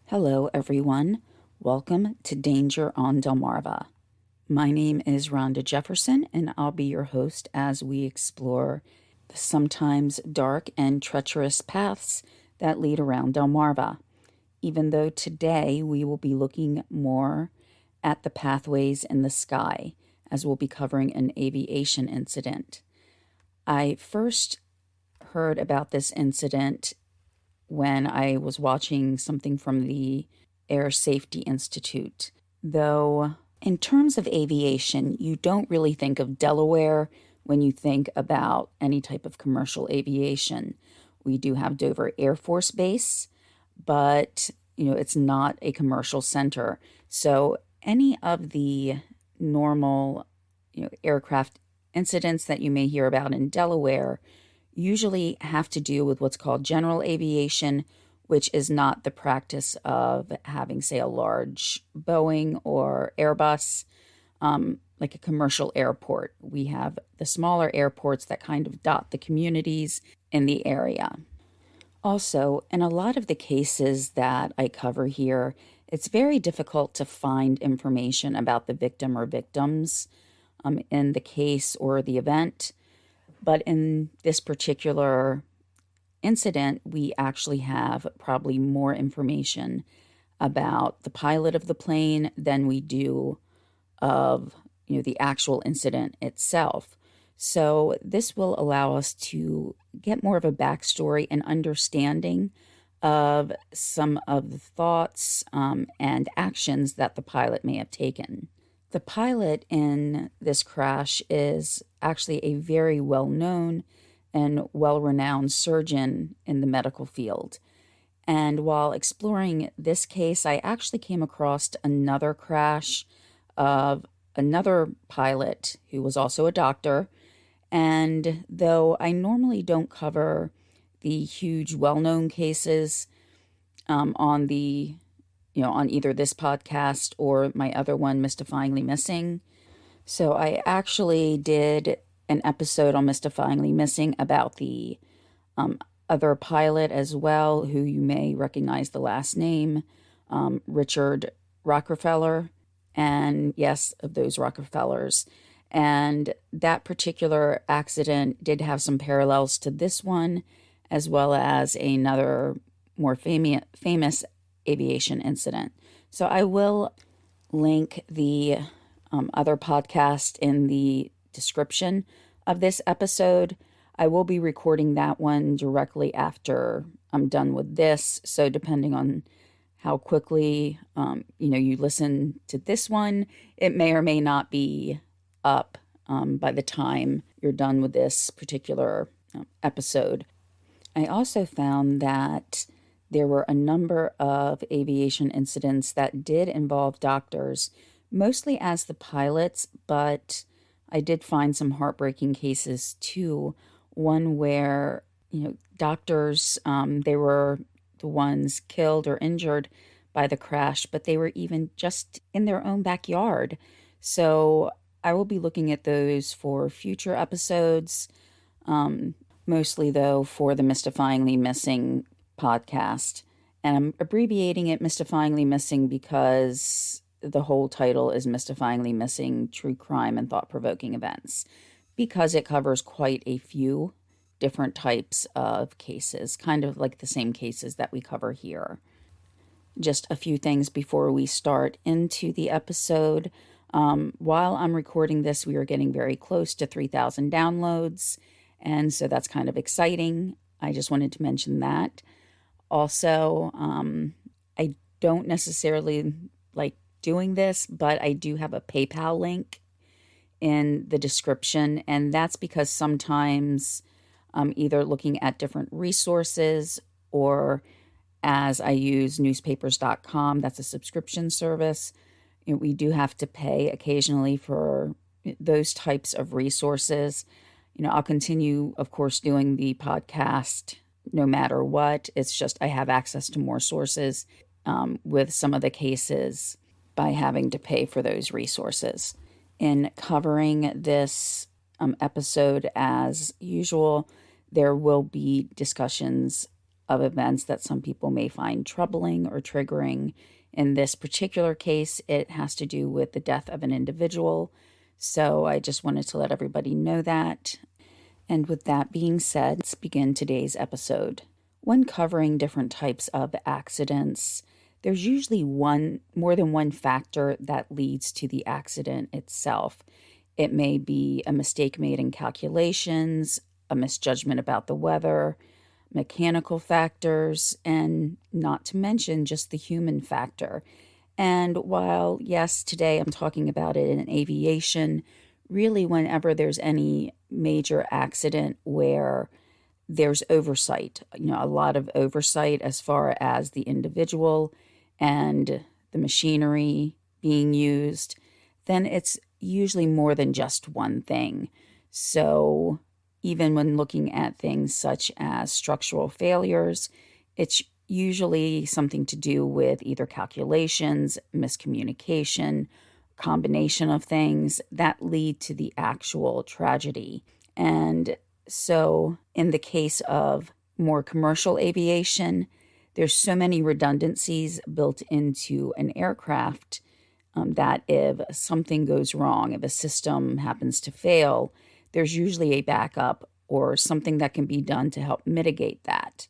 Hello, everyone. Welcome to Danger on Delmarva. My name is Rhonda Jefferson, and I'll be your host as we explore the sometimes dark and treacherous paths that lead around Delmarva. Even though today we will be looking more at the pathways in the sky, as we'll be covering an aviation incident. I first heard about this incident when I was watching something from the Air Safety Institute. Though, in terms of aviation, you don't really think of Delaware when you think about any type of commercial aviation. We do have Dover Air Force Base, but it's not a commercial center. So any of the normal aircraft incidents that you may hear about in Delaware usually have to do with what's called general aviation, which is not the practice of having, say, a large Boeing or Airbus, like a commercial airport. We have the smaller airports that kind of dot the communities in the area. Also, in a lot of the cases that I cover here, it's very difficult to find information about the victim or victims in the case or the event. But in this particular incident, we actually have probably more information about the pilot of the plane than we do of the actual incident itself. So this will allow us to get more of a backstory and understanding of some of the thoughts and actions that the pilot may have taken. The pilot in this crash is actually a very well-known and well-renowned surgeon in the medical field. And while exploring this case, I actually came across another crash of another pilot who was also a doctor. And though I normally don't cover the huge well-known cases on the on either this podcast or my other one, Mystifyingly Missing. So I actually did an episode on Mystifyingly Missing about the other pilot as well, who you may recognize the last name, Richard Rockefeller. And yes, of those Rockefellers. And that particular accident did have some parallels to this one, as well as another more famous aviation incident. So I will link the other podcast in the description of this episode. I will be recording that one directly after I'm done with this. So depending on how quickly you listen to this one, it may or may not be up by the time you're done with this particular episode. I also found that there were a number of aviation incidents that did involve doctors, mostly as the pilots, but I did find some heartbreaking cases too. One where, doctors, they were the ones killed or injured by the crash, but they were even just in their own backyard. So I will be looking at those for future episodes, mostly though for the Mystifyingly Missing podcast. And I'm abbreviating it Mystifyingly Missing because the whole title is Mystifyingly Missing True Crime and Thought-Provoking Events, because it covers quite a few different types of cases, kind of like the same cases that we cover here. Just a few things before we start into the episode. While I'm recording this, we are getting very close to 3,000 downloads, and so that's kind of exciting. I just wanted to mention that. Also, I don't necessarily like doing this, but I do have a PayPal link in the description, and that's because sometimes I'm either looking at different resources, or as I use newspapers.com, that's a subscription service. We do have to pay occasionally for those types of resources. I'll continue, of course, doing the podcast no matter what. It's just I have access to more sources with some of the cases by having to pay for those resources. In covering this episode, as usual, there will be discussions of events that some people may find troubling or triggering. In this particular case, it has to do with the death of an individual. So I just wanted to let everybody know that. And with that being said, let's begin today's episode. When covering different types of accidents, there's usually more than one factor that leads to the accident itself. It may be a mistake made in calculations, a misjudgment about the weather, mechanical factors, and not to mention just the human factor. And while, yes, today I'm talking about it in aviation, really whenever there's any major accident where there's oversight, a lot of oversight as far as the individual and the machinery being used, then it's usually more than just one thing. So even when looking at things such as structural failures, it's usually something to do with either calculations, miscommunication, combination of things that lead to the actual tragedy. And so in the case of more commercial aviation, there's so many redundancies built into an aircraft that if something goes wrong, if a system happens to fail, there's usually a backup or something that can be done to help mitigate that.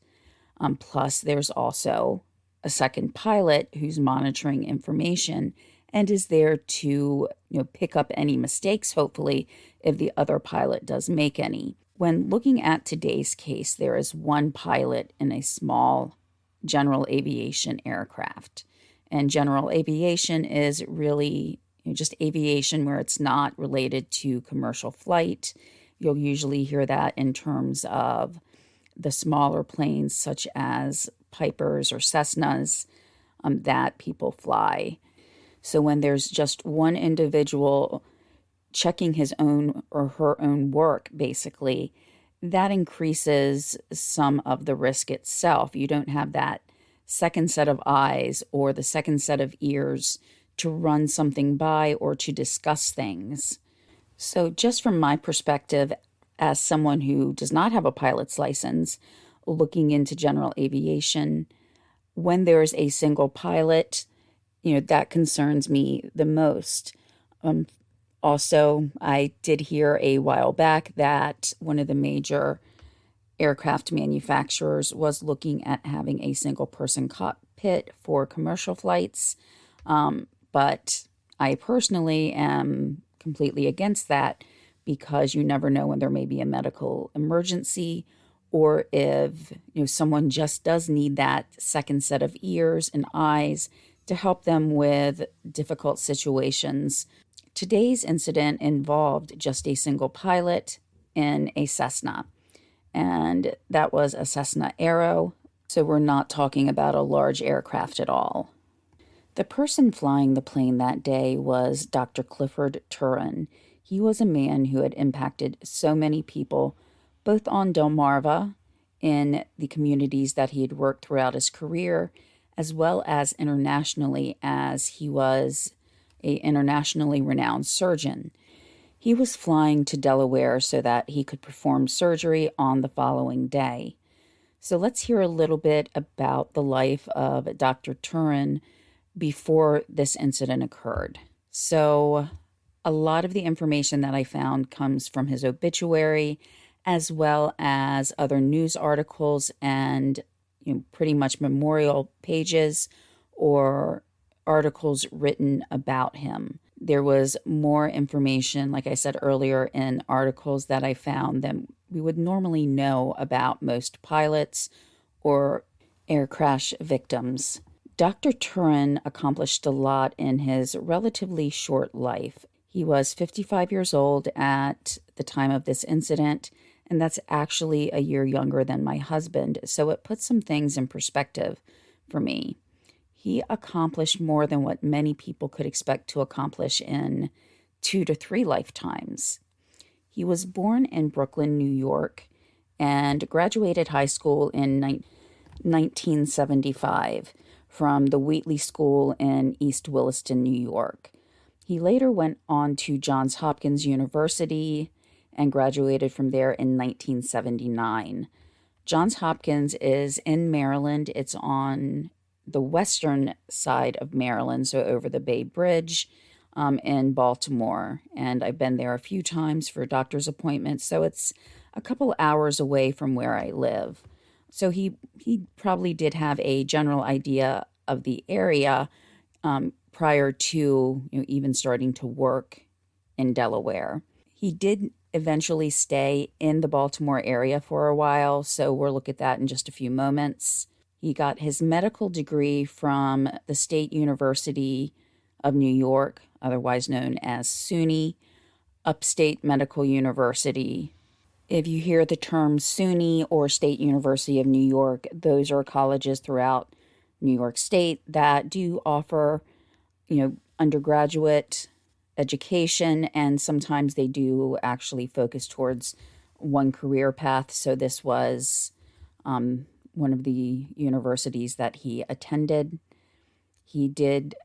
Plus, there's also a second pilot who's monitoring information and is there to pick up any mistakes, hopefully, if the other pilot does make any. When looking at today's case, there is one pilot in a small general aviation aircraft. And general aviation is really just aviation where it's not related to commercial flight. You'll usually hear that in terms of the smaller planes such as Pipers or Cessnas that people fly. So when there's just one individual checking his own or her own work, basically, that increases some of the risk itself. You don't have that second set of eyes or the second set of ears to run something by or to discuss things. So just from my perspective, as someone who does not have a pilot's license, looking into general aviation, when there's a single pilot, that concerns me the most. Also, I did hear a while back that one of the major aircraft manufacturers was looking at having a single person cockpit for commercial flights. But I personally am completely against that because you never know when there may be a medical emergency or if someone just does need that second set of ears and eyes to help them with difficult situations. Today's incident involved just a single pilot in a Cessna, and that was a Cessna Aero, so we're not talking about a large aircraft at all. The person flying the plane that day was Dr. Clifford Turen. He was a man who had impacted so many people, both on Delmarva, in the communities that he had worked throughout his career, as well as internationally, as he was an internationally renowned surgeon. He was flying to Delaware so that he could perform surgery on the following day. So let's hear a little bit about the life of Dr. Turen before this incident occurred. So a lot of the information that I found comes from his obituary, as well as other news articles and pretty much memorial pages or articles written about him. There was more information, like I said earlier, in articles that I found than we would normally know about most pilots or air crash victims. Dr. Turen accomplished a lot in his relatively short life. He was 55 years old at the time of this incident, and that's actually a year younger than my husband, so it puts some things in perspective for me. He accomplished more than what many people could expect to accomplish in 2 to 3 lifetimes. He was born in Brooklyn, New York, and graduated high school in 1975 from the Wheatley School in East Williston, New York. He later went on to Johns Hopkins University and graduated from there in 1979. Johns Hopkins is in Maryland. It's on the western side of Maryland, so over the Bay Bridge in Baltimore. And I've been there a few times for doctor's appointments, so it's a couple hours away from where I live. So he probably did have a general idea of the area prior to even starting to work in Delaware. He did eventually stay in the Baltimore area for a while, so we'll look at that in just a few moments. He got his medical degree from the State University of New York, otherwise known as SUNY, Upstate Medical University. If you hear the term SUNY or State University of New York, those are colleges throughout New York State that do offer, undergraduate education, and sometimes they do actually focus towards one career path. So this was one of the universities that he attended. He did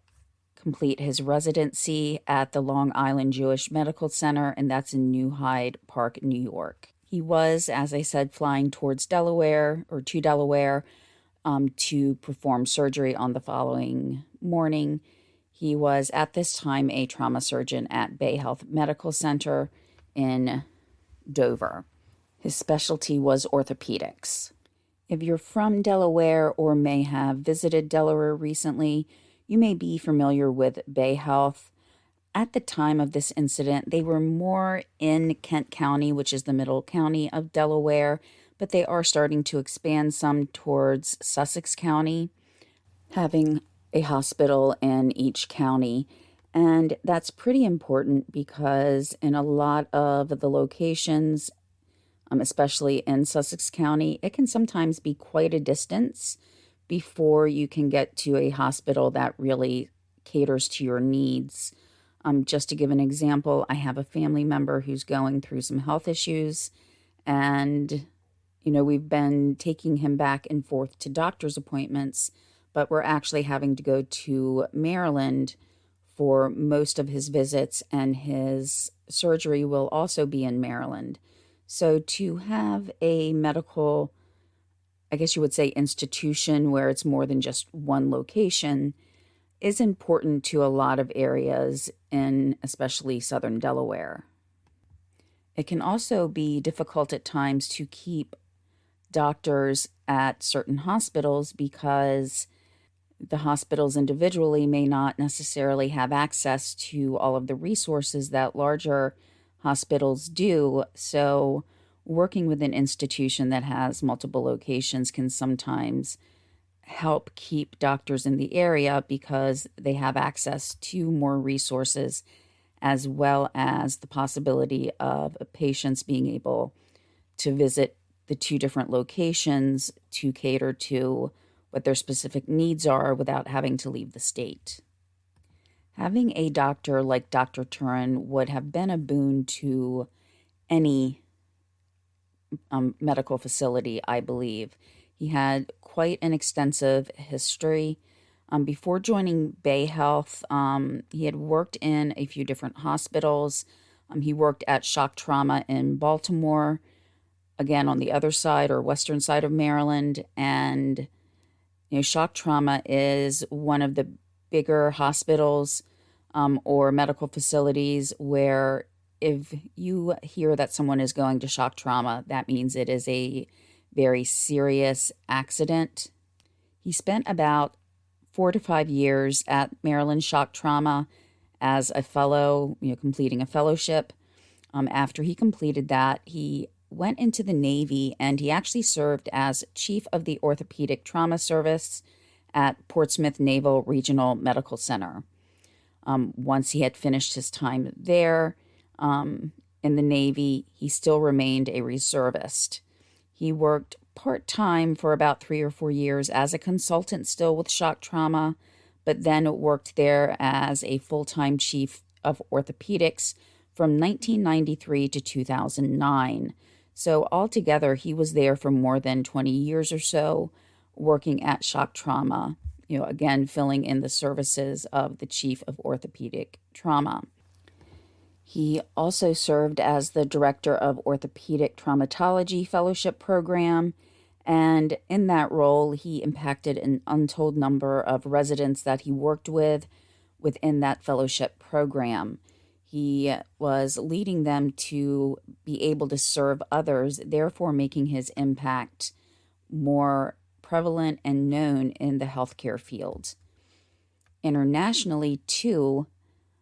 complete his residency at the Long Island Jewish Medical Center, and that's in New Hyde Park, New York. He was, as I said, flying towards Delaware or to Delaware to perform surgery on the following morning. He was at this time a trauma surgeon at Bay Health Medical Center in Dover. His specialty was orthopedics. If you're from Delaware or may have visited Delaware recently, you may be familiar with Bay Health. At the time of this incident, they were more in Kent County, which is the middle county of Delaware, but they are starting to expand some towards Sussex County, having a hospital in each county. And that's pretty important because in a lot of the locations, especially in Sussex County, it can sometimes be quite a distance before you can get to a hospital that really caters to your needs. Just to give an example, I have a family member who's going through some health issues, and we've been taking him back and forth to doctor's appointments, but we're actually having to go to Maryland for most of his visits, and his surgery will also be in Maryland. So to have a medical, I guess you would say, institution where it's more than just one location is important to a lot of areas in especially southern Delaware. It can also be difficult at times to keep doctors at certain hospitals because the hospitals individually may not necessarily have access to all of the resources that larger hospitals do. So working with an institution that has multiple locations can sometimes help keep doctors in the area because they have access to more resources, as well as the possibility of patients being able to visit the two different locations to cater to what their specific needs are without having to leave the state. Having a doctor like Dr. Turen would have been a boon to any medical facility, I believe. He had quite an extensive history. Before joining Bay Health, he had worked in a few different hospitals. He worked at Shock Trauma in Baltimore, again on the other side or western side of Maryland. And Shock Trauma is one of the bigger hospitals or medical facilities where if you hear that someone is going to shock trauma, that means it is a very serious accident. He spent about 4 to 5 years at Maryland Shock Trauma as a fellow, completing a fellowship. After he completed that, he went into the Navy, and he actually served as chief of the orthopedic trauma service at Portsmouth Naval Regional Medical Center. Once he had finished his time there in the Navy, he still remained a reservist. He worked part-time for about 3 or 4 years as a consultant still with shock trauma, but then worked there as a full-time chief of orthopedics from 1993 to 2009. So altogether, he was there for more than 20 years or so, working at shock trauma, again, filling in the services of the chief of orthopedic trauma. He also served as the director of Orthopedic Traumatology Fellowship Program And in that role, he impacted an untold number of residents that he worked with within that fellowship program. He was leading them to be able to serve others, therefore making his impact more prevalent and known in the healthcare field. Internationally, too,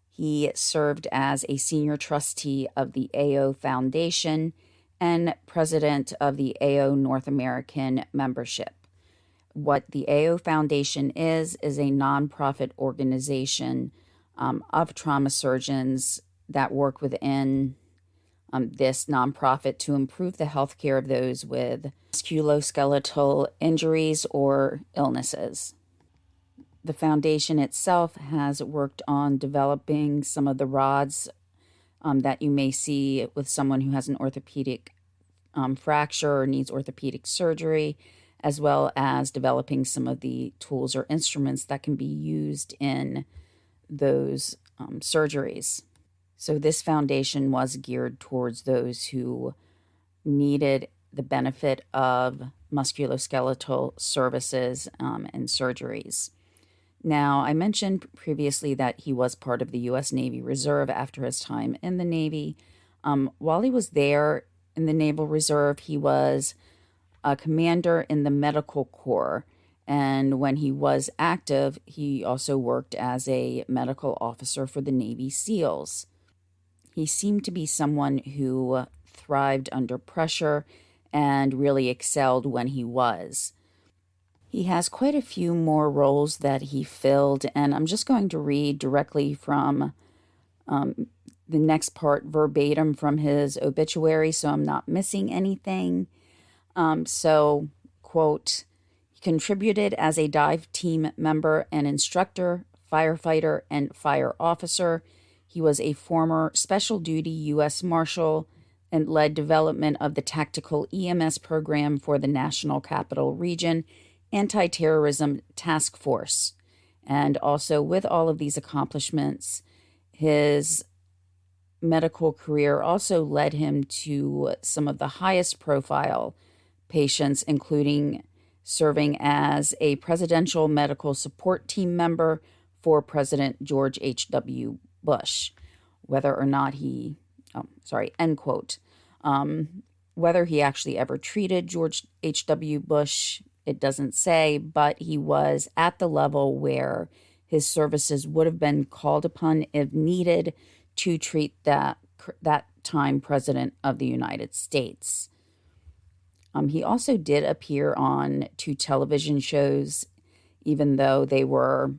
he served as a senior trustee of the AO Foundation and president of the AO North American membership. What the AO Foundation is a nonprofit organization of trauma surgeons that work within this nonprofit to improve the health care of those with musculoskeletal injuries or illnesses. The foundation itself has worked on developing some of the rods that you may see with someone who has an orthopedic fracture or needs orthopedic surgery, as well as developing some of the tools or instruments that can be used in those surgeries. So this foundation was geared towards those who needed the benefit of musculoskeletal services and surgeries. Now, I mentioned previously that he was part of the U.S. Navy Reserve after his time in the Navy. While he was there in the Naval Reserve, he was a commander in the Medical Corps. And when he was active, he also worked as a medical officer for the Navy SEALs. He seemed to be someone who thrived under pressure and really excelled when he was. He has quite a few more roles that he filled, and I'm just going to read directly from the next part verbatim from his obituary, so I'm not missing anything. Quote, he contributed as a dive team member and instructor, firefighter, and fire officer. He was a former special duty U.S. Marshal and led development of the tactical EMS program for the National Capital Region Anti-Terrorism Task Force. And also with all of these accomplishments, his medical career also led him to some of the highest profile patients, including serving as a presidential medical support team member for President George H.W. Bush. Whether or not he, end quote. Whether he actually ever treated George H.W. Bush, it doesn't say, but he was at the level where his services would have been called upon if needed to treat that time president of the United States. He also did appear on 2 television shows, even though they were,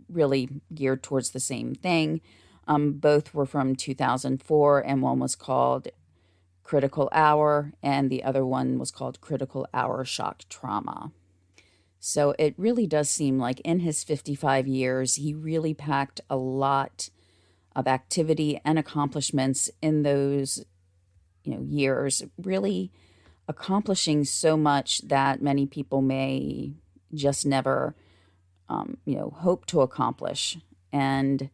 really geared towards the same thing. Both were from 2004, and one was called Critical Hour, and the other one was called Critical Hour Shock Trauma. So it really does seem like in his 55 years, he really packed a lot of activity and accomplishments in those, years, really accomplishing so much that many people may just never, hope to accomplish. And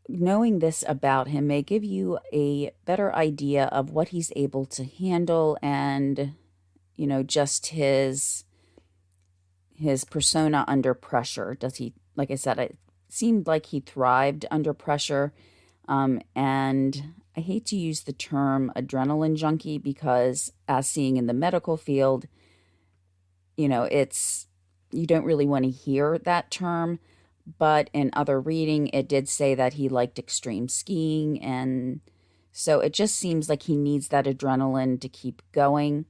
knowing this about him may give you a better idea of what he's able to handle and, just his persona under pressure. Does he, like I said, it seemed like he thrived under pressure. And I hate to use the term adrenaline junkie because as seeing in the medical field, you don't really want to hear that term. But in other reading, it did say that he liked extreme skiing. And so it just seems like he needs that adrenaline to keep going.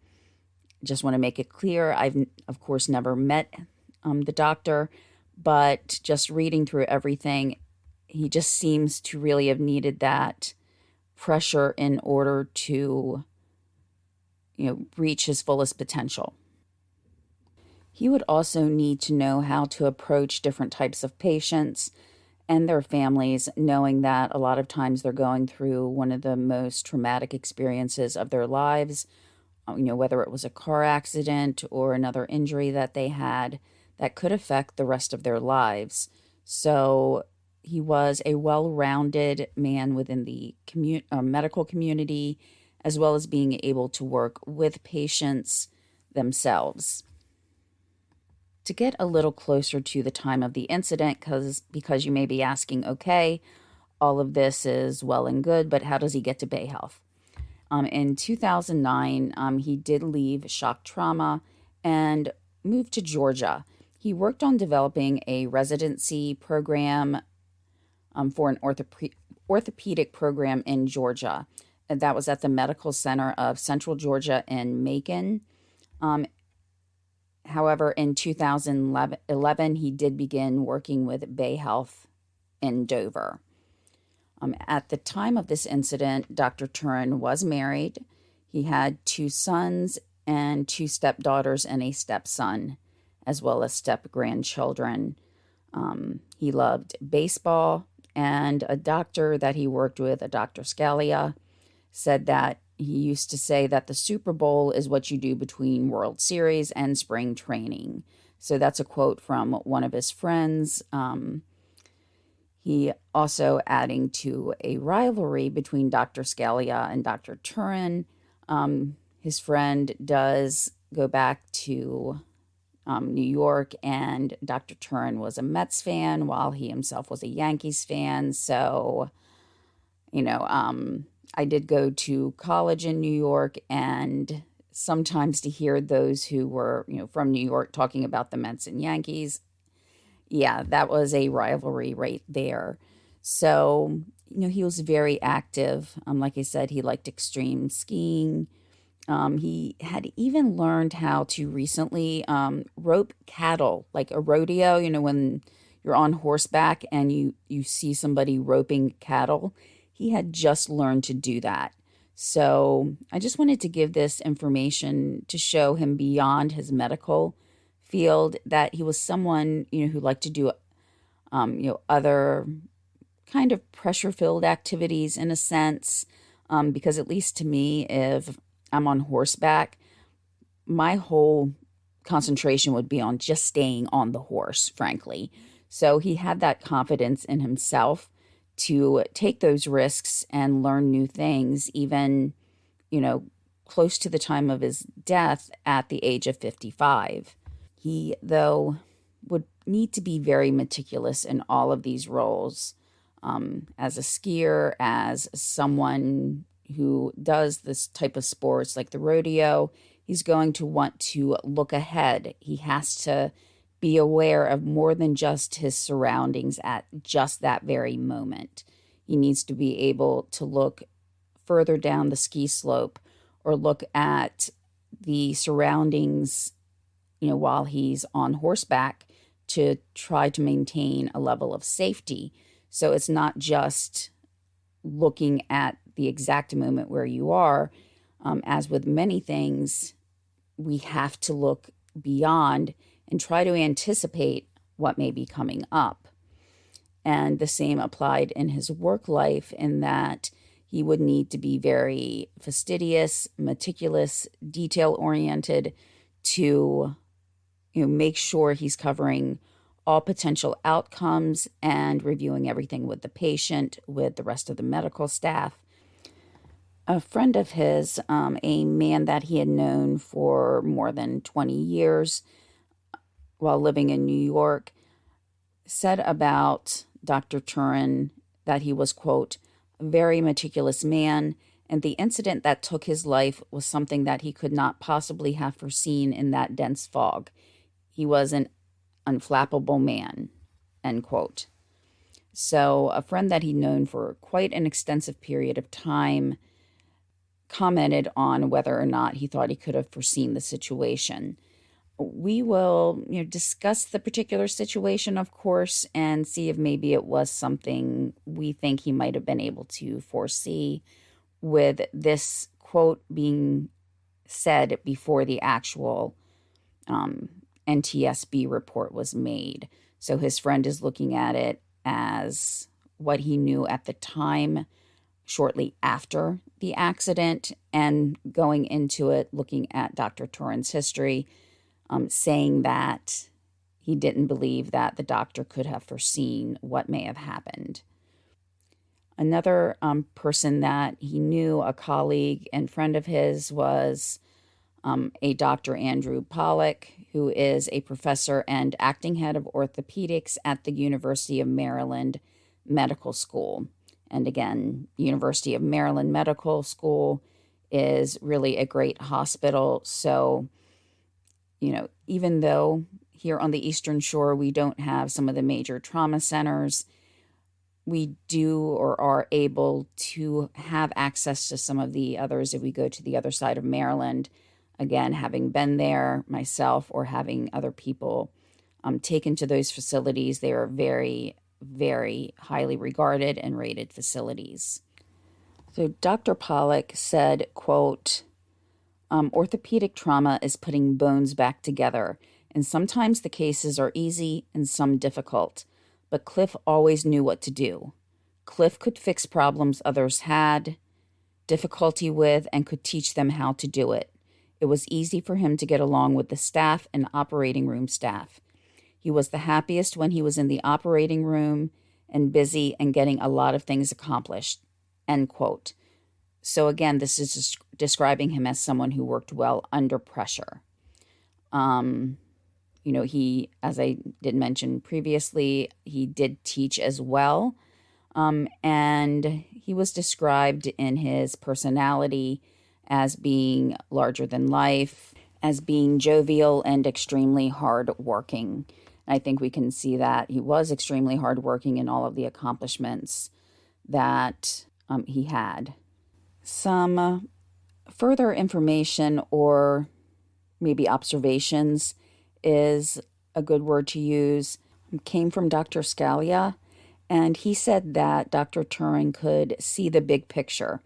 Just want to make it clear. I've, of course, never met the doctor, but just reading through everything, he just seems to really have needed that pressure in order to, reach his fullest potential. He would also need to know how to approach different types of patients and their families, knowing that a lot of times they're going through one of the most traumatic experiences of their lives, whether it was a car accident or another injury that they had that could affect the rest of their lives. So he was a well-rounded man within the medical community, as well as being able to work with patients themselves. To get a little closer to the time of the incident, because you may be asking, okay, all of this is well and good, but how does he get to Bay Health? In 2009, he did leave shock trauma and moved to Georgia. He worked on developing a residency program for an orthopedic program in Georgia. And that was at the Medical Center of Central Georgia in Macon. However, in 2011, he did begin working with Bay Health in Dover. At the time of this incident, Dr. Turen was married. He had 2 sons and 2 stepdaughters and a stepson, as well as step-grandchildren. He loved baseball, and a doctor that he worked with, a Dr. Scalia, said that he used to say that the Super Bowl is what you do between World Series and spring training. So that's a quote from one of his friends. He also adding to a rivalry between Dr. Scalia and Dr. Turen. His friend does go back to New York, and Dr. Turen was a Mets fan while he himself was a Yankees fan. So, I did go to college in New York, and sometimes to hear those who were, from New York talking about the Mets and Yankees, yeah, that was a rivalry right there. So, he was very active. Like I said, he liked extreme skiing. He had even learned how to recently rope cattle, like a rodeo, when you're on horseback and you see somebody roping cattle. He had just learned to do that. So I just wanted to give this information to show him beyond his medical field that he was someone, who liked to do, other kind of pressure-filled activities in a sense, because at least to me, if I'm on horseback, my whole concentration would be on just staying on the horse, frankly. So he had that confidence in himself to take those risks and learn new things, even, close to the time of his death at the age of 55. He, though, would need to be very meticulous in all of these roles. As a skier, as someone who does this type of sports like the rodeo, he's going to want to look ahead. He has to be aware of more than just his surroundings at just that very moment. He needs to be able to look further down the ski slope or look at the surroundings, while he's on horseback to try to maintain a level of safety. So it's not just looking at the exact moment where you are. As with many things, we have to look beyond and try to anticipate what may be coming up. And the same applied in his work life, in that he would need to be very fastidious, meticulous, detail-oriented to make sure he's covering all potential outcomes and reviewing everything with the patient, with the rest of the medical staff. A friend of his, a man that he had known for more than 20 years while living in New York, said about Dr. Turen that he was, quote, a very meticulous man, and the incident that took his life was something that he could not possibly have foreseen in that dense fog. He was an unflappable man, end quote. So a friend that he'd known for quite an extensive period of time commented on whether or not he thought he could have foreseen the situation. We will, discuss the particular situation, of course, and see if maybe it was something we think he might have been able to foresee, with this quote being said before the actual NTSB report was made. So his friend is looking at it as what he knew at the time, shortly after the accident, and going into it, looking at Dr. Turen's history, saying that he didn't believe that the doctor could have foreseen what may have happened. Another person that he knew, a colleague and friend of his, was a Dr. Andrew Pollack, who is a professor and acting head of orthopedics at the University of Maryland Medical School. And again, University of Maryland Medical School is really a great hospital. So, even though here on the Eastern Shore we don't have some of the major trauma centers, we do or are able to have access to some of the others if we go to the other side of Maryland. Again, having been there myself or having other people taken to those facilities, they are very, very highly regarded and rated facilities. So Dr. Pollack said, quote, orthopedic trauma is putting bones back together, and sometimes the cases are easy and some difficult. But Cliff always knew what to do. Cliff could fix problems others had difficulty with and could teach them how to do it. It was easy for him to get along with the staff and operating room staff. He was the happiest when he was in the operating room and busy and getting a lot of things accomplished, end quote. So again, this is describing him as someone who worked well under pressure. He, as I did mention previously, he did teach as well. And he was described in his personality as being larger than life, as being jovial and extremely hardworking. I think we can see that he was extremely hardworking in all of the accomplishments that he had. Some further information or maybe observations is a good word to use. Came from Dr. Scalia, and he said that Dr. Turen could see the big picture,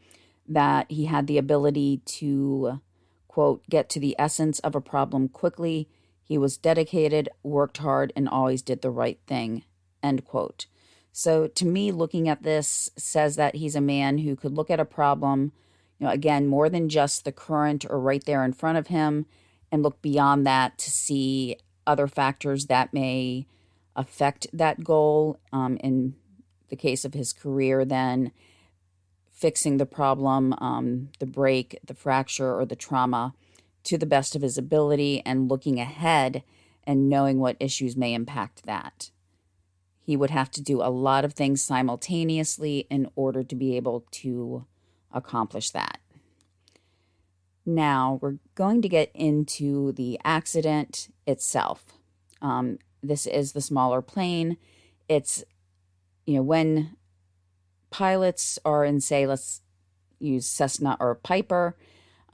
that he had the ability to, quote, get to the essence of a problem quickly. He was dedicated, worked hard, and always did the right thing, end quote. So to me, looking at this says that he's a man who could look at a problem, again, more than just the current or right there in front of him, and look beyond that to see other factors that may affect that goal. In the case of his career, then fixing the problem, the break, the fracture, or the trauma to the best of his ability and looking ahead and knowing what issues may impact that. He would have to do a lot of things simultaneously in order to be able to accomplish that. Now, we're going to get into the accident itself. This is the smaller plane. It's, when pilots are in, say, let's use Cessna or Piper,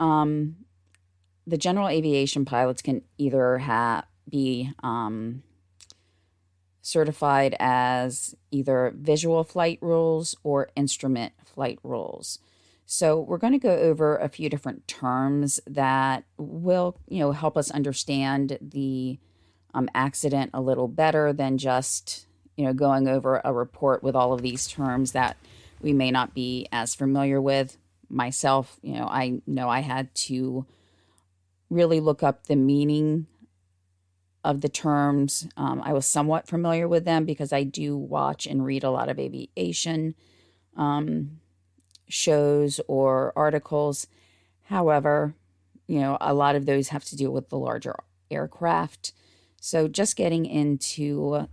the general aviation pilots can either be certified as either visual flight rules or instrument flight rules. So we're going to go over a few different terms that will, help us understand the accident a little better than just, going over a report with all of these terms that we may not be as familiar with. Myself, I know I had to really look up the meaning of the terms. I was somewhat familiar with them because I do watch and read a lot of aviation shows or articles. However, a lot of those have to do with the larger aircraft. So just getting into,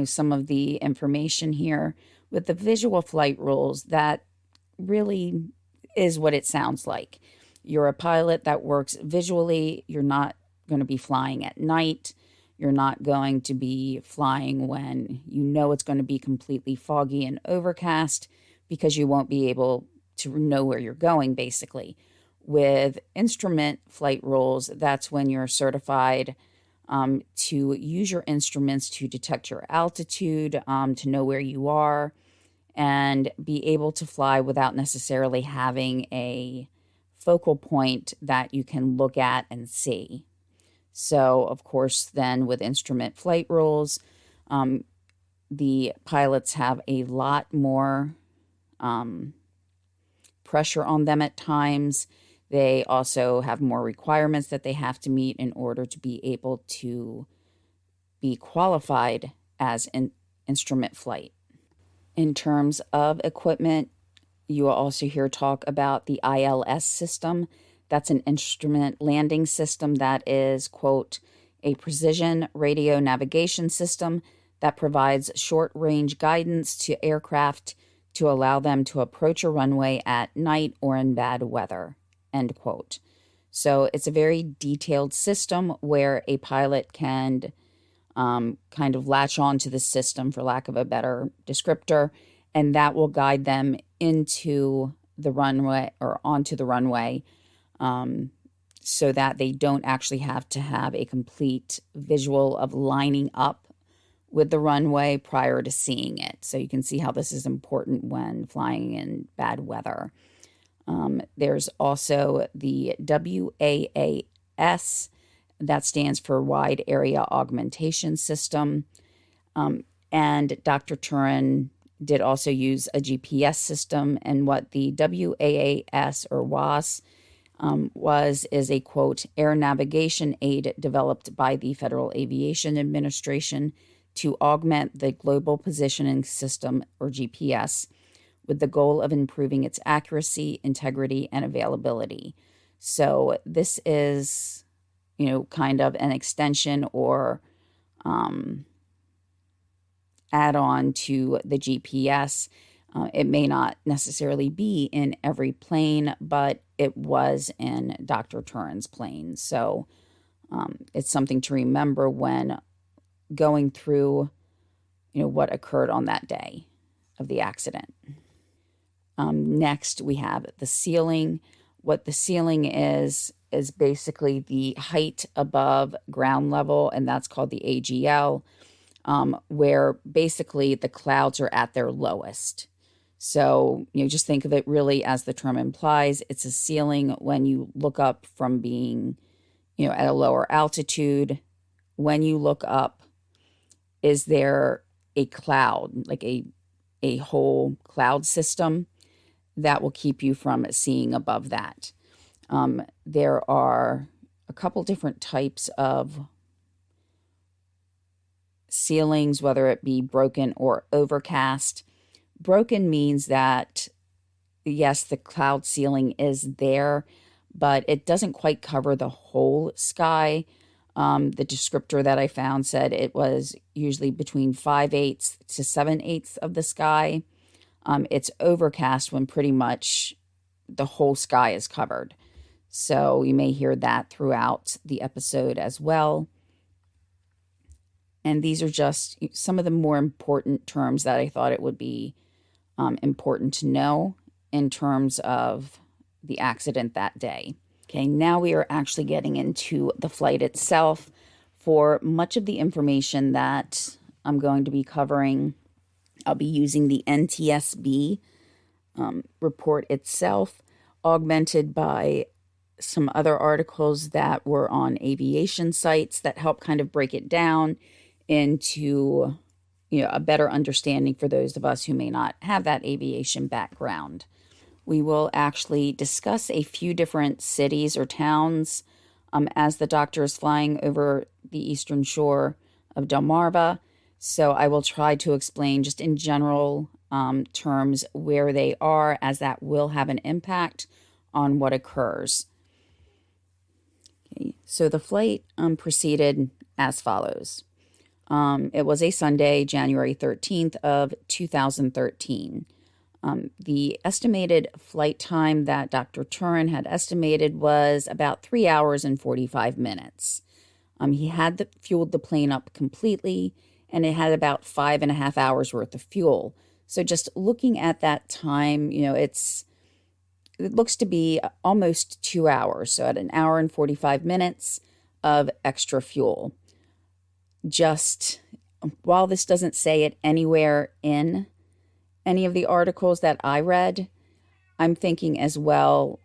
some of the information here with the visual flight rules, that really is what it sounds like. You're a pilot that works visually. You're not going to be flying at night. You're not going to be flying when it's going to be completely foggy and overcast, because you won't be able to know where you're going, basically. With instrument flight rules, that's when you're certified to use your instruments to detect your altitude, to know where you are, and be able to fly without necessarily having a focal point that you can look at and see. So, of course, then with instrument flight rules, the pilots have a lot more pressure on them at times. They also have more requirements that they have to meet in order to be able to be qualified as an instrument flight. In terms of equipment, you will also hear talk about the ILS system. That's an instrument landing system that is, quote, a precision radio navigation system that provides short-range guidance to aircraft to allow them to approach a runway at night or in bad weather, end quote. So it's a very detailed system where a pilot can kind of latch on to the system, for lack of a better descriptor, and that will guide them into the runway or onto the runway, so that they don't actually have to have a complete visual of lining up with the runway prior to seeing it. So you can see how this is important when flying in bad weather. There's also the WAAS, that stands for Wide Area Augmentation System. And Dr. Turen did also use a GPS system. And what the WAAS or WAS is a, quote, air navigation aid developed by the Federal Aviation Administration to augment the Global Positioning System, or GPS, with the goal of improving its accuracy, integrity, and availability. So this is, kind of an extension or add-on to the GPS. It may not necessarily be in every plane, but it was in Dr. Turen's plane. So it's something to remember when going through, what occurred on that day of the accident. Next, we have the ceiling. What the ceiling is basically the height above ground level, and that's called the AGL, where basically the clouds are at their lowest. So, just think of it really as the term implies. It's a ceiling when you look up from being, at a lower altitude. When you look up, is there a cloud, like a whole cloud system that will keep you from seeing above that? There are a couple different types of ceilings, whether it be broken or overcast. Broken means that, yes, the cloud ceiling is there, but it doesn't quite cover the whole sky. The descriptor that I found said it was usually between 5/8 to 7/8 of the sky. It's overcast when pretty much the whole sky is covered. So you may hear that throughout the episode as well. And these are just some of the more important terms that I thought it would be important to know in terms of the accident that day. Okay, now we are actually getting into the flight itself. For much of the information that I'm going to be covering, I'll be using the NTSB report itself, augmented by some other articles that were on aviation sites that help kind of break it down into, a better understanding for those of us who may not have that aviation background. We will actually discuss a few different cities or towns as the doctor is flying over the eastern shore of Delmarva. So I will try to explain just in general terms where they are, as that will have an impact on what occurs. Okay, so the flight proceeded as follows. It was a Sunday, January 13th of 2013. The estimated flight time that Dr. Turen had estimated was about 3 hours and 45 minutes. He had fueled the plane up completely, and it had about 5.5 hours worth of fuel. So just looking at that time, it looks to be almost 2 hours. So at 1 hour and 45 minutes of extra fuel. Just while this doesn't say it anywhere in any of the articles that I read, I'm thinking as well,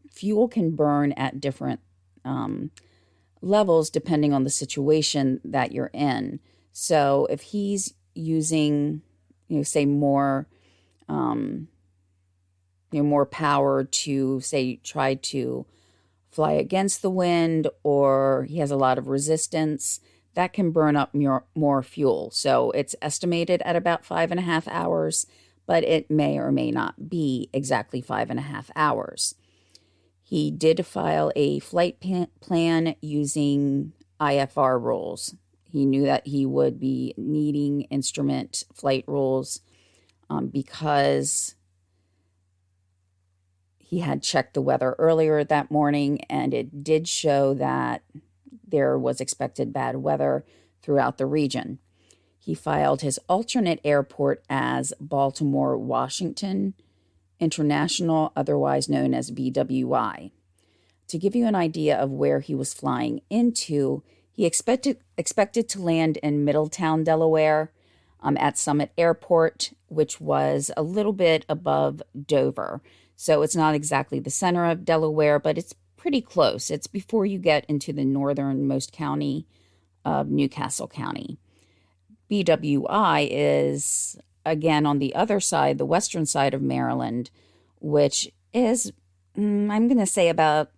fuel can burn at different levels depending on the situation that you're in. So if he's using, say more, more power to, say, try to fly against the wind, or he has a lot of resistance, that can burn up more fuel. So it's estimated at about 5.5 hours, but it may or may not be exactly 5.5 hours. He did file a flight plan using IFR rules. He knew that he would be needing instrument flight rules because he had checked the weather earlier that morning, and it did show that there was expected bad weather throughout the region. He filed his alternate airport as Baltimore Washington International, otherwise known as BWI. To give you an idea of where he was flying into, he expected to land in Middletown, Delaware, at Summit Airport, which was a little bit above Dover. So it's not exactly the center of Delaware, but it's pretty close. It's before you get into the northernmost county of Newcastle County. BWI is, again, on the other side, the western side of Maryland, which is, I'm going to say about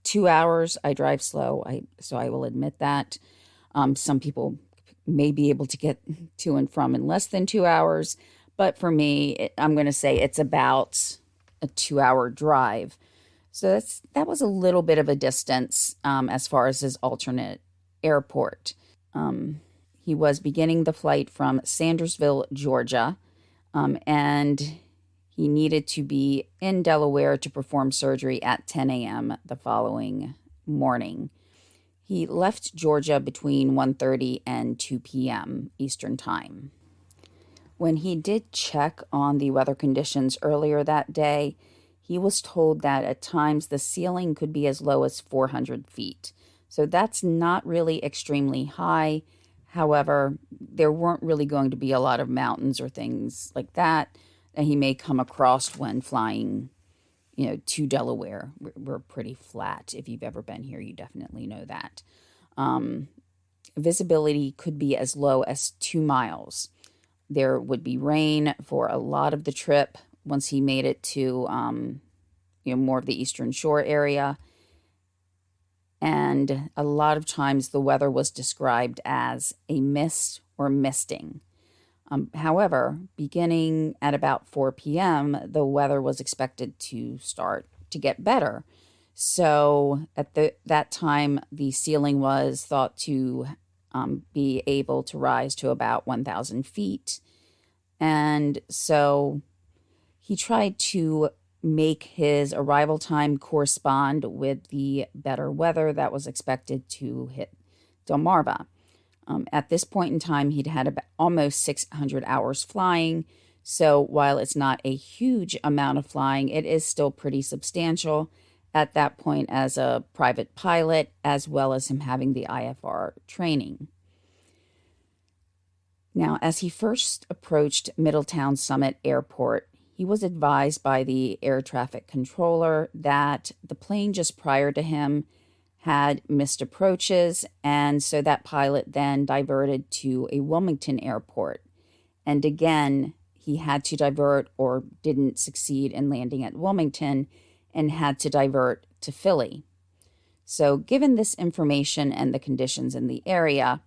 2 hours. I drive slow, so I will admit that. Some people may be able to get to and from in less than 2 hours, but for me, I'm going to say it's about a 2-hour drive. So that was a little bit of a distance as far as his alternate airport. He was beginning the flight from Sandersville, Georgia, and he needed to be in Delaware to perform surgery at 10 a.m. the following morning. He left Georgia between 1:30 and 2 p.m. Eastern Time. When he did check on the weather conditions earlier that day, he was told that at times the ceiling could be as low as 400 feet. So that's not really extremely high. However, there weren't really going to be a lot of mountains or things like that he may come across when flying, to Delaware. We're pretty flat. If you've ever been here, you definitely know that. Visibility could be as low as 2 miles. There would be rain for a lot of the trip once he made it to, more of the Eastern Shore area. And a lot of times the weather was described as a mist or misting. However, beginning at about 4 p.m., the weather was expected to start to get better. So at that time, the ceiling was thought to be able to rise to about 1,000 feet. And so he tried to make his arrival time correspond with the better weather that was expected to hit Delmarva. At this point in time, he'd had about almost 600 hours flying. So while it's not a huge amount of flying, it is still pretty substantial at that point as a private pilot, as well as him having the IFR training. Now, as he first approached Middletown Summit Airport, he was advised by the air traffic controller that the plane just prior to him had missed approaches, and so that pilot then diverted to a Wilmington airport. And again, he had to divert or didn't succeed in landing at Wilmington and had to divert to Philly. So given this information and the conditions in the area,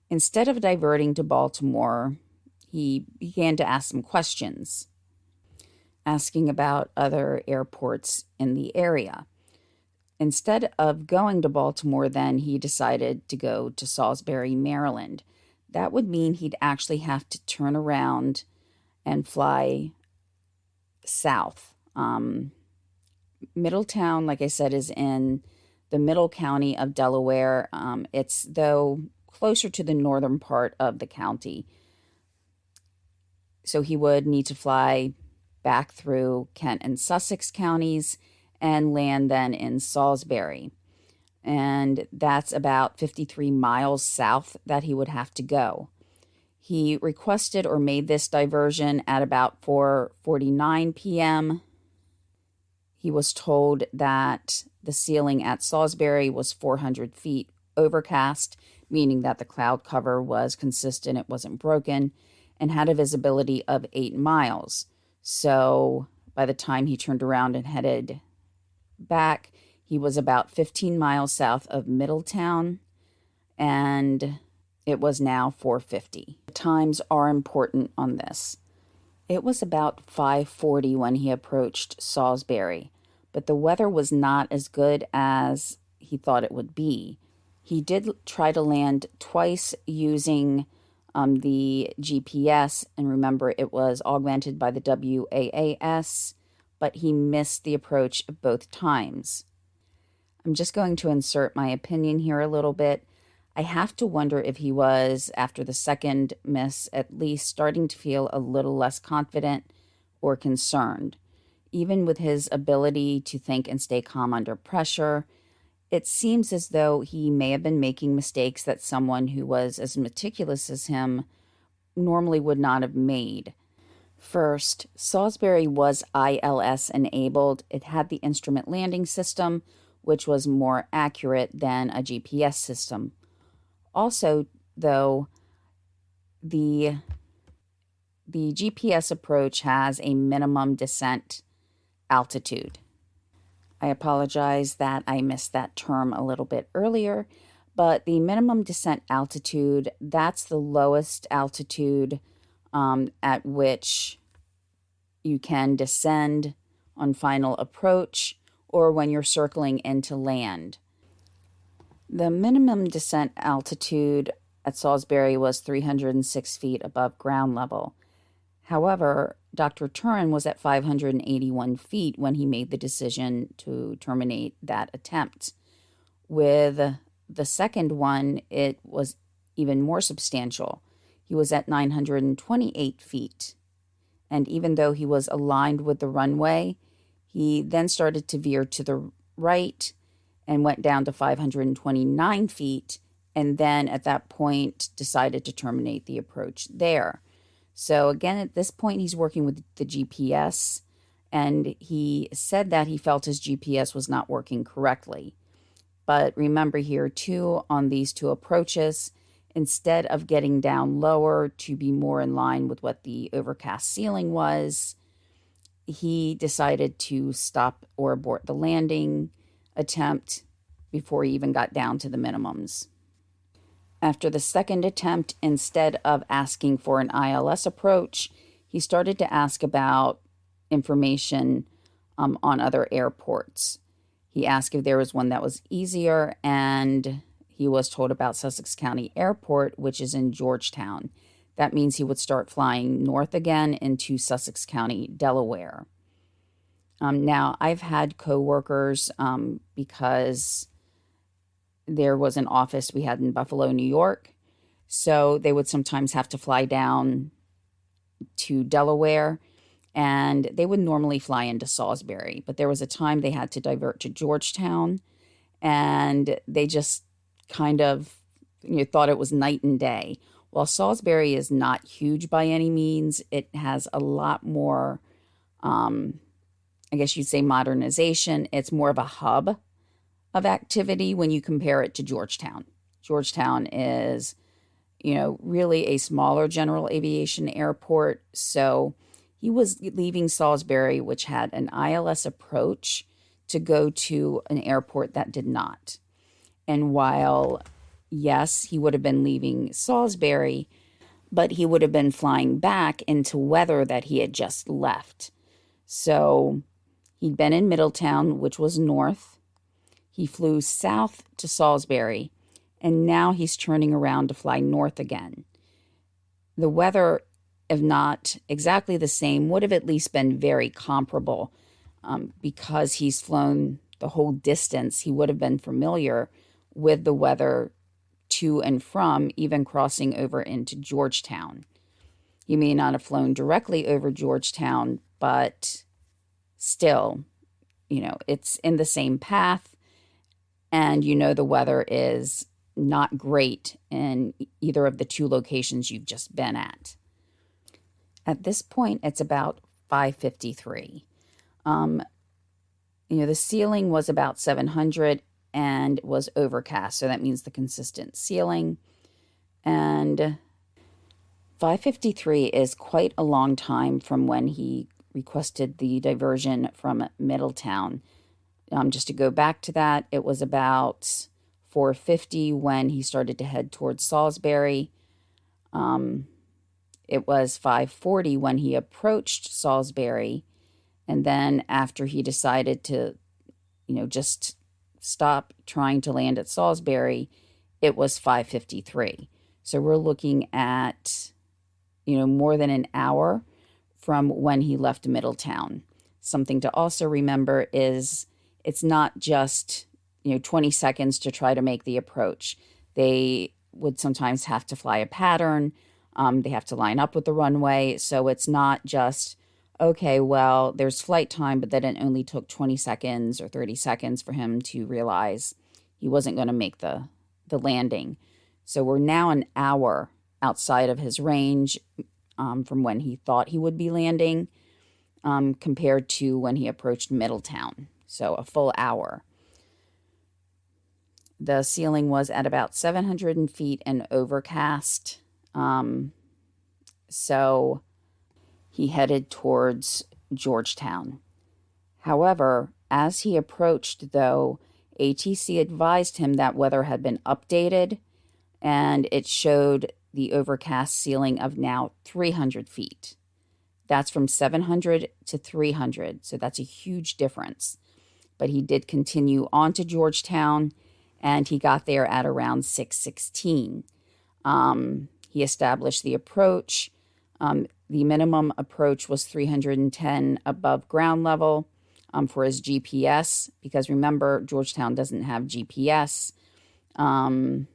instead of diverting to Baltimore, he began to ask some questions, asking about other airports in the area. Instead of going to Baltimore, then he decided to go to Salisbury, Maryland. That would mean he'd actually have to turn around and fly south. Middletown, like I said, is in the middle county of Delaware. It's, though, closer to the northern part of the county. So he would need to fly back through Kent and Sussex counties and land then in Salisbury. And that's about 53 miles south that he would have to go. He requested or made this diversion at about 4:49 p.m. He was told that the ceiling at Salisbury was 400 feet overcast, meaning that the cloud cover was consistent, it wasn't broken, and had a visibility of 8 miles. So by the time he turned around and headed back, he was about 15 miles south of Middletown, and it was now 4:50. Times are important on this. It was about 5:40 when he approached Salisbury, but the weather was not as good as he thought it would be. He did try to land twice using the GPS, and remember, it was augmented by the WAAS, but he missed the approach both times. I'm just going to insert my opinion here a little bit. I have to wonder if he was, after the second miss, at least starting to feel a little less confident or concerned. Even with his ability to think and stay calm under pressure, it seems as though he may have been making mistakes that someone who was as meticulous as him normally would not have made. First, Salisbury was ILS enabled. It had the instrument landing system, which was more accurate than a GPS system. Also, though, the GPS approach has a minimum descent altitude. I apologize that I missed that term a little bit earlier, but the minimum descent altitude, that's the lowest altitude at which you can descend on final approach or when you're circling into land. The minimum descent altitude at Salisbury was 306 feet above ground level. However, Dr. Turen was at 581 feet when he made the decision to terminate that attempt. With the second one, it was even more substantial. He was at 928 feet. And even though he was aligned with the runway, he then started to veer to the right and went down to 529 feet, and then at that point decided to terminate the approach there. So again, at this point, he's working with the GPS, and he said that he felt his GPS was not working correctly. But remember here, too, on these two approaches, instead of getting down lower to be more in line with what the overcast ceiling was, he decided to stop or abort the landing attempt before he even got down to the minimums. After the second attempt, instead of asking for an ILS approach, he started to ask about information on other airports. He asked if there was one that was easier, and he was told about Sussex County Airport, which is in Georgetown. That means he would start flying north again into Sussex County, Delaware. Now, I've had coworkers because there was an office we had in Buffalo, New York. So they would sometimes have to fly down to Delaware, and they would normally fly into Salisbury. But there was a time they had to divert to Georgetown, and they just kind of thought it was night and day. While Salisbury is not huge by any means, it has a lot more, I guess you'd say, modernization. It's more of a hub of activity when you compare it to Georgetown. Georgetown is, really a smaller general aviation airport. So he was leaving Salisbury, which had an ILS approach, to go to an airport that did not. And while, yes, he would have been leaving Salisbury, but he would have been flying back into weather that he had just left. So he'd been in Middletown, which was north. He flew south to Salisbury, and now he's turning around to fly north again. The weather, if not exactly the same, would have at least been very comparable because he's flown the whole distance. He would have been familiar with the weather to and from, even crossing over into Georgetown. He may not have flown directly over Georgetown, but still, it's in the same path. And the weather is not great in either of the two locations you've just been at. At this point, it's about 5:53. The ceiling was about 700 and was overcast, so that means the consistent ceiling. And 5:53 is quite a long time from when he requested the diversion from Middletown. Just to go back to that, it was about 4:50 when he started to head towards Salisbury. It was 5:40 when he approached Salisbury. And then after he decided to just stop trying to land at Salisbury, it was 5:53. So we're looking at, more than an hour from when he left Middletown. Something to also remember is it's not just, 20 seconds to try to make the approach. They would sometimes have to fly a pattern. They have to line up with the runway. So it's not just, okay, well, there's flight time, but then it only took 20 seconds or 30 seconds for him to realize he wasn't going to make the landing. So we're now an hour outside of his range from when he thought he would be landing compared to when he approached Middletown. So a full hour. The ceiling was at about 700 feet and overcast. So he headed towards Georgetown. However, as he approached, though, ATC advised him that weather had been updated, and it showed the overcast ceiling of now 300 feet. That's from 700 to 300, so that's a huge difference. But he did continue on to Georgetown, and he got there at around 6:16. He established the approach. The minimum approach was 310 above ground level for his GPS, because remember, Georgetown doesn't have GPS. And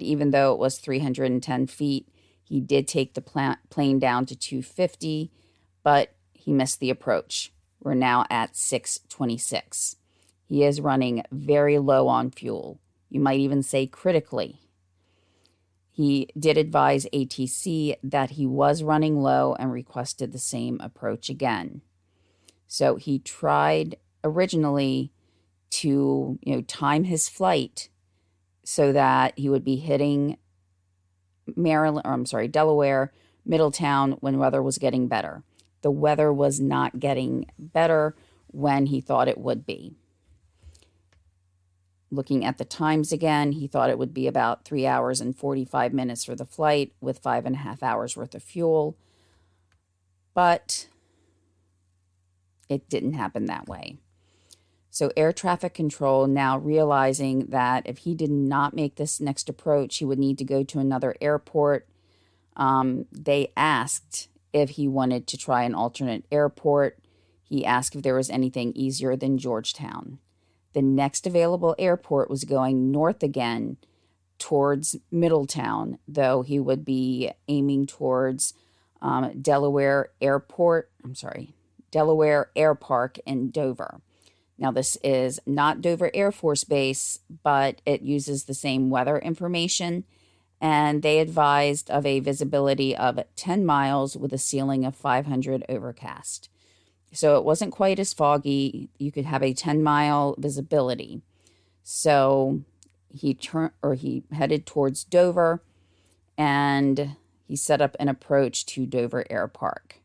even though it was 310 feet, he did take the plane down to 250, but he missed the approach. We're now at 6:26. He is running very low on fuel. You might even say critically. He did advise ATC that he was running low and requested the same approach again. So he tried originally to, time his flight so that he would be hitting Delaware, Middletown when weather was getting better. The weather was not getting better when he thought it would be. Looking at the times again, he thought it would be about 3 hours and 45 minutes for the flight with 5.5 hours worth of fuel. But it didn't happen that way. So air traffic control, now realizing that if he did not make this next approach, he would need to go to another airport. They asked if he wanted to try an alternate airport. He asked if there was anything easier than Georgetown. The next available airport was going north again towards Middletown, though he would be aiming towards Delaware Air Park in Dover. Now, this is not Dover Air Force Base, but it uses the same weather information, and they advised of a visibility of 10 miles with a ceiling of 500 overcast. So it wasn't quite as foggy. You could have a 10-mile visibility. So he headed towards Dover, and he set up an approach to Dover Air Park.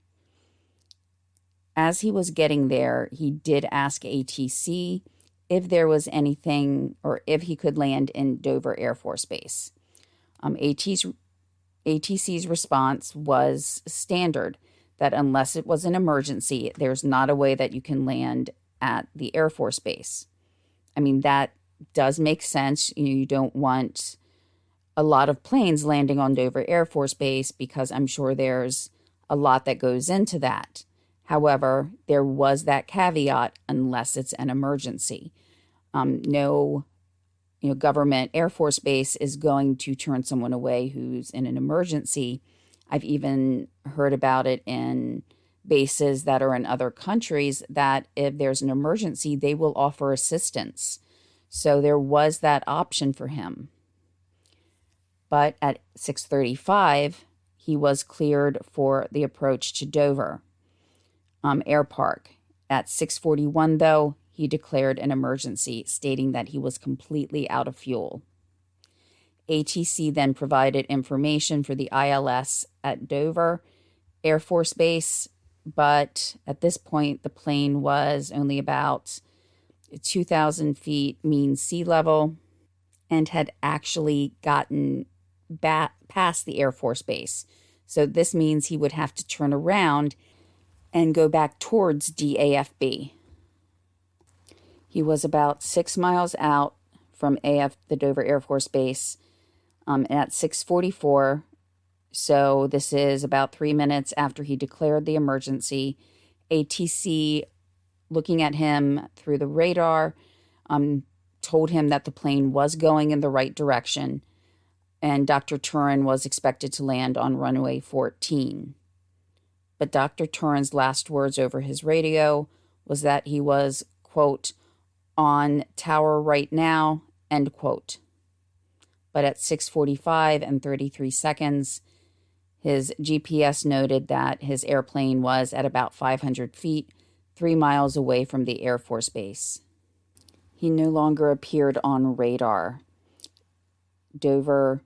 As he was getting there, he did ask ATC if there was anything or if he could land in Dover Air Force Base. ATC's response was standard, that unless it was an emergency, there's not a way that you can land at the Air Force Base. I mean, that does make sense. You don't want a lot of planes landing on Dover Air Force Base because I'm sure there's a lot that goes into that. However, there was that caveat, unless it's an emergency. No government Air Force Base is going to turn someone away who's in an emergency. I've even heard about it in bases that are in other countries that if there's an emergency, they will offer assistance. So there was that option for him. But at 6:35, he was cleared for the approach to Dover Air Park. At 6:41, though, he declared an emergency, stating that he was completely out of fuel. ATC then provided information for the ILS at Dover Air Force Base, but at this point, the plane was only about 2,000 feet mean sea level and had actually gotten past the Air Force Base. So this means he would have to turn around and go back towards DAFB. He was about 6 miles out from the Dover Air Force Base at 6:44. So this is about 3 minutes after he declared the emergency. ATC, looking at him through the radar, told him that the plane was going in the right direction, and Dr. Turen was expected to land on runway 14. But Dr. Turen's last words over his radio was that he was, quote, on tower right now, end quote. But at 6:45 and 33 seconds, his GPS noted that his airplane was at about 500 feet, 3 miles away from the Air Force Base. He no longer appeared on radar. Dover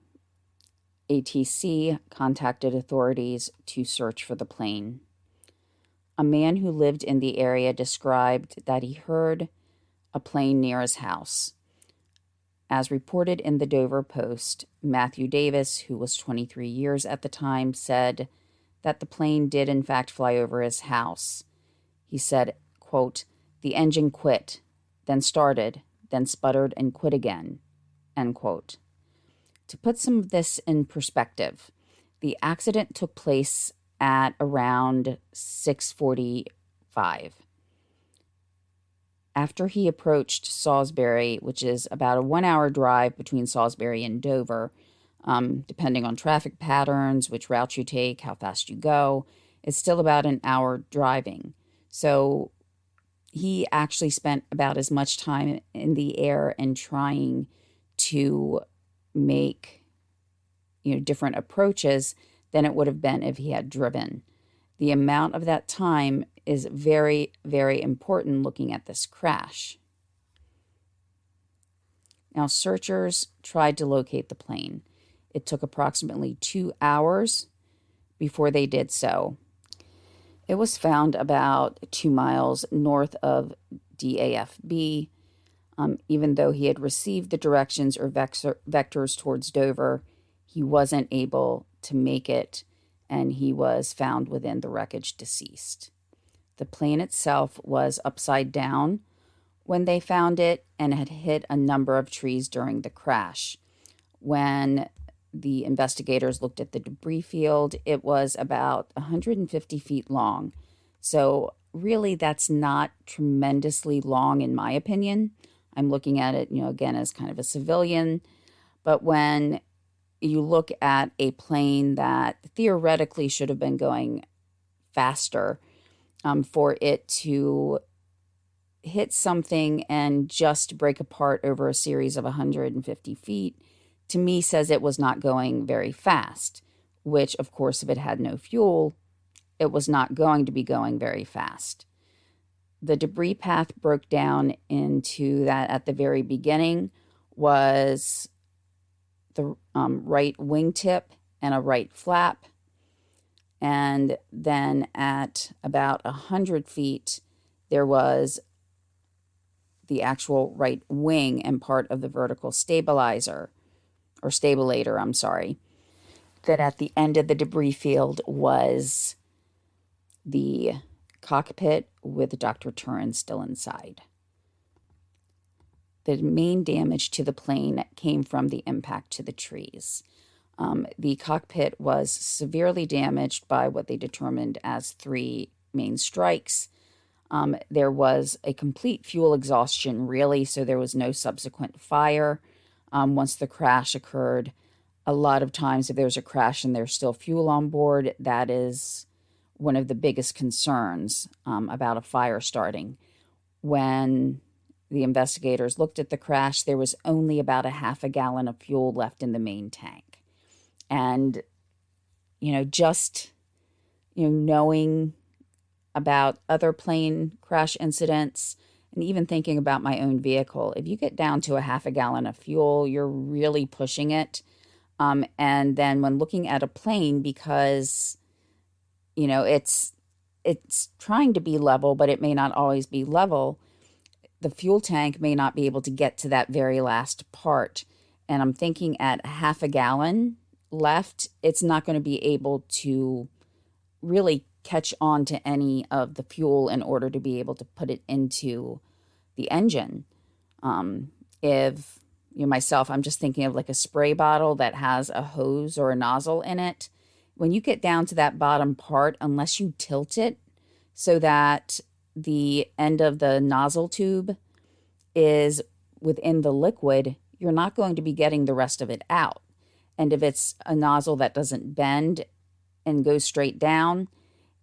ATC contacted authorities to search for the plane. A man who lived in the area described that he heard a plane near his house. As reported in the Dover Post, Matthew Davis, who was 23 years at the time, said that the plane did in fact fly over his house. He said, quote, "The engine quit, then started, then sputtered and quit again," end quote. To put some of this in perspective, the accident took place at around 6:45. After he approached Salisbury, which is about a 1-hour drive between Salisbury and Dover, depending on traffic patterns, which route you take, how fast you go, it's still about an hour driving. So he actually spent about as much time in the air and trying to make, different approaches than it would have been if he had driven. The amount of that time is very, very important looking at this crash. Now, searchers tried to locate the plane. It took approximately 2 hours before they did so. It was found about 2 miles north of DAFB. Even though he had received the directions or vectors towards Dover, he wasn't able to make it, and he was found within the wreckage deceased. The plane itself was upside down when they found it and had hit a number of trees during the crash. When the investigators looked at the debris field, it was about 150 feet long. So really, that's not tremendously long in my opinion. I'm looking at it, again, as kind of a civilian. But when you look at a plane that theoretically should have been going faster, for it to hit something and just break apart over a series of 150 feet, to me says it was not going very fast, which, of course, if it had no fuel, it was not going to be going very fast. The debris path broke down into that at the very beginning was the right wingtip and a right flap. And then at about 100 feet, there was the actual right wing and part of the vertical stabilator. That at the end of the debris field was the cockpit with Dr. Turen still inside. The main damage to the plane came from the impact to the trees. The cockpit was severely damaged by what they determined as 3 main strikes. There was a complete fuel exhaustion, really, so there was no subsequent fire once the crash occurred. A lot of times, if there's a crash and there's still fuel on board, that is one of the biggest concerns about a fire starting. When the investigators looked at the crash, there was only about a half a gallon of fuel left in the main tank. And, knowing about other plane crash incidents and even thinking about my own vehicle, if you get down to a half a gallon of fuel, you're really pushing it. And then when looking at a plane, because, it's trying to be level, but it may not always be level, the fuel tank may not be able to get to that very last part. And I'm thinking at half a gallon left, it's not going to be able to really catch on to any of the fuel in order to be able to put it into the engine. If myself, I'm just thinking of like a spray bottle that has a hose or a nozzle in it. When you get down to that bottom part, unless you tilt it so that the end of the nozzle tube is within the liquid, you're not going to be getting the rest of it out. And if it's a nozzle that doesn't bend and go straight down,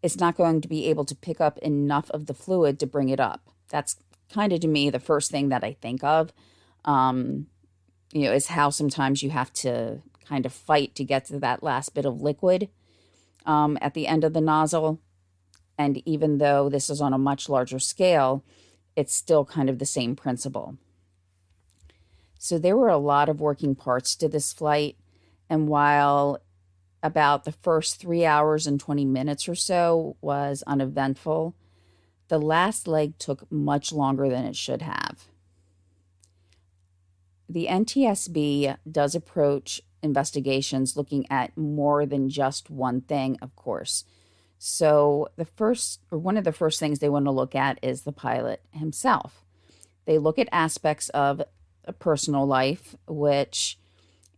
it's not going to be able to pick up enough of the fluid to bring it up. That's kind of, to me, the first thing that I think of, is how sometimes you have to kind of fight to get to that last bit of liquid at the end of the nozzle. And even though this is on a much larger scale, it's still kind of the same principle. So there were a lot of working parts to this flight. And while about the first 3 hours and 20 minutes or so was uneventful, the last leg took much longer than it should have. The NTSB does approach investigations looking at more than just one thing, of course. So one of the first things they want to look at is the pilot himself. They look at aspects of a personal life, which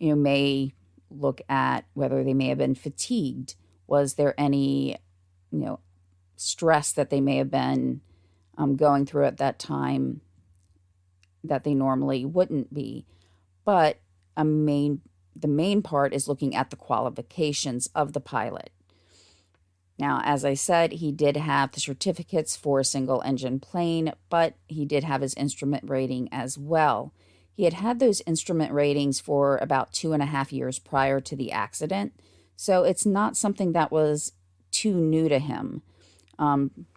may look at whether they may have been fatigued. Was there any stress that they may have been going through at that time that they normally wouldn't be? But the main part is looking at the qualifications of the pilot. Now, as I said, he did have the certificates for a single-engine plane, but he did have his instrument rating as well. He had had those instrument ratings for about 2.5 years prior to the accident, so it's not something that was too new to him.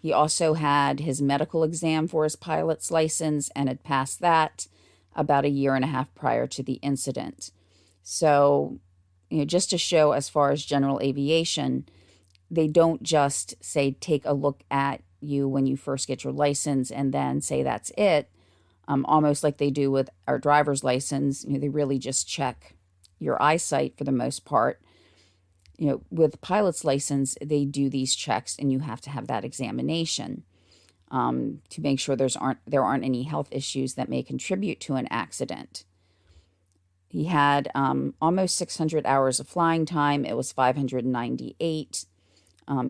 He also had his medical exam for his pilot's license and had passed that about 1.5 years prior to the incident. So, just to show as far as general aviation, they don't just say, take a look at you when you first get your license and then say that's it. Almost like they do with our driver's license. They really just check your eyesight for the most part. With pilot's license, they do these checks and you have to have that examination to make sure there aren't any health issues that may contribute to an accident. He had almost 600 hours of flying time. It was 598.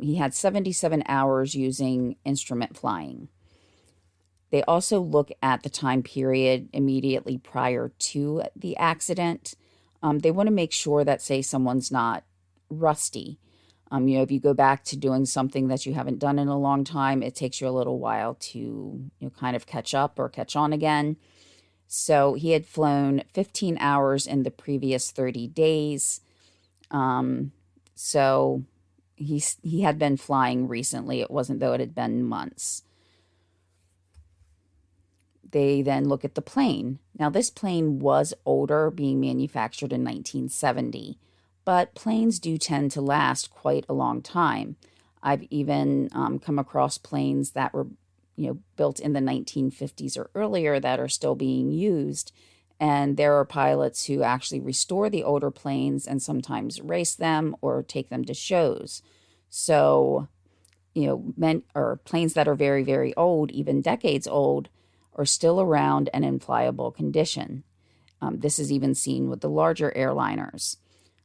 He had 77 hours using instrument flying. They also look at the time period immediately prior to the accident. They want to make sure that, say, someone's not rusty. If you go back to doing something that you haven't done in a long time, it takes you a little while to kind of catch up or catch on again. So he had flown 15 hours in the previous 30 days. So he had been flying recently. It wasn't though it had been months. They then look at the plane. Now, this plane was older, being manufactured in 1970, but planes do tend to last quite a long time. I've even come across planes that were, built in the 1950s or earlier that are still being used, and there are pilots who actually restore the older planes and sometimes race them or take them to shows. So, planes that are very, very old, even decades old, are still around and in flyable condition. This is even seen with the larger airliners.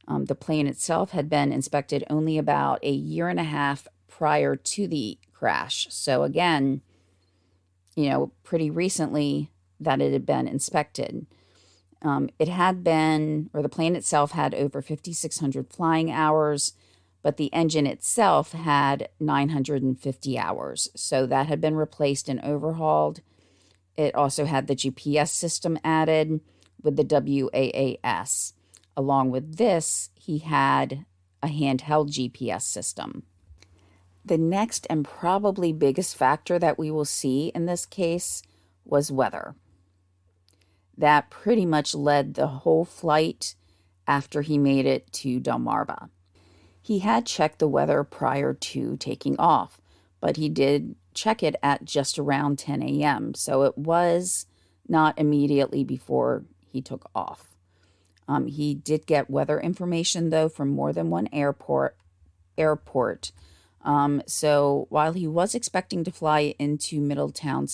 The plane itself had been inspected only about 1.5 years prior to the crash. So again, pretty recently that it had been inspected. The plane itself had over 5,600 flying hours, but the engine itself had 950 hours. So that had been replaced and overhauled. It also had the GPS system added with the WAAS. Along with this, he had a handheld GPS system. The next and probably biggest factor that we will see in this case was weather. That pretty much led the whole flight after he made it to Delmarva. He had checked the weather prior to taking off, but he did check it at just around 10 a.m., so it was not immediately before he took off. He did get weather information, though, from more than one airport. So while he was expecting to fly into Middletown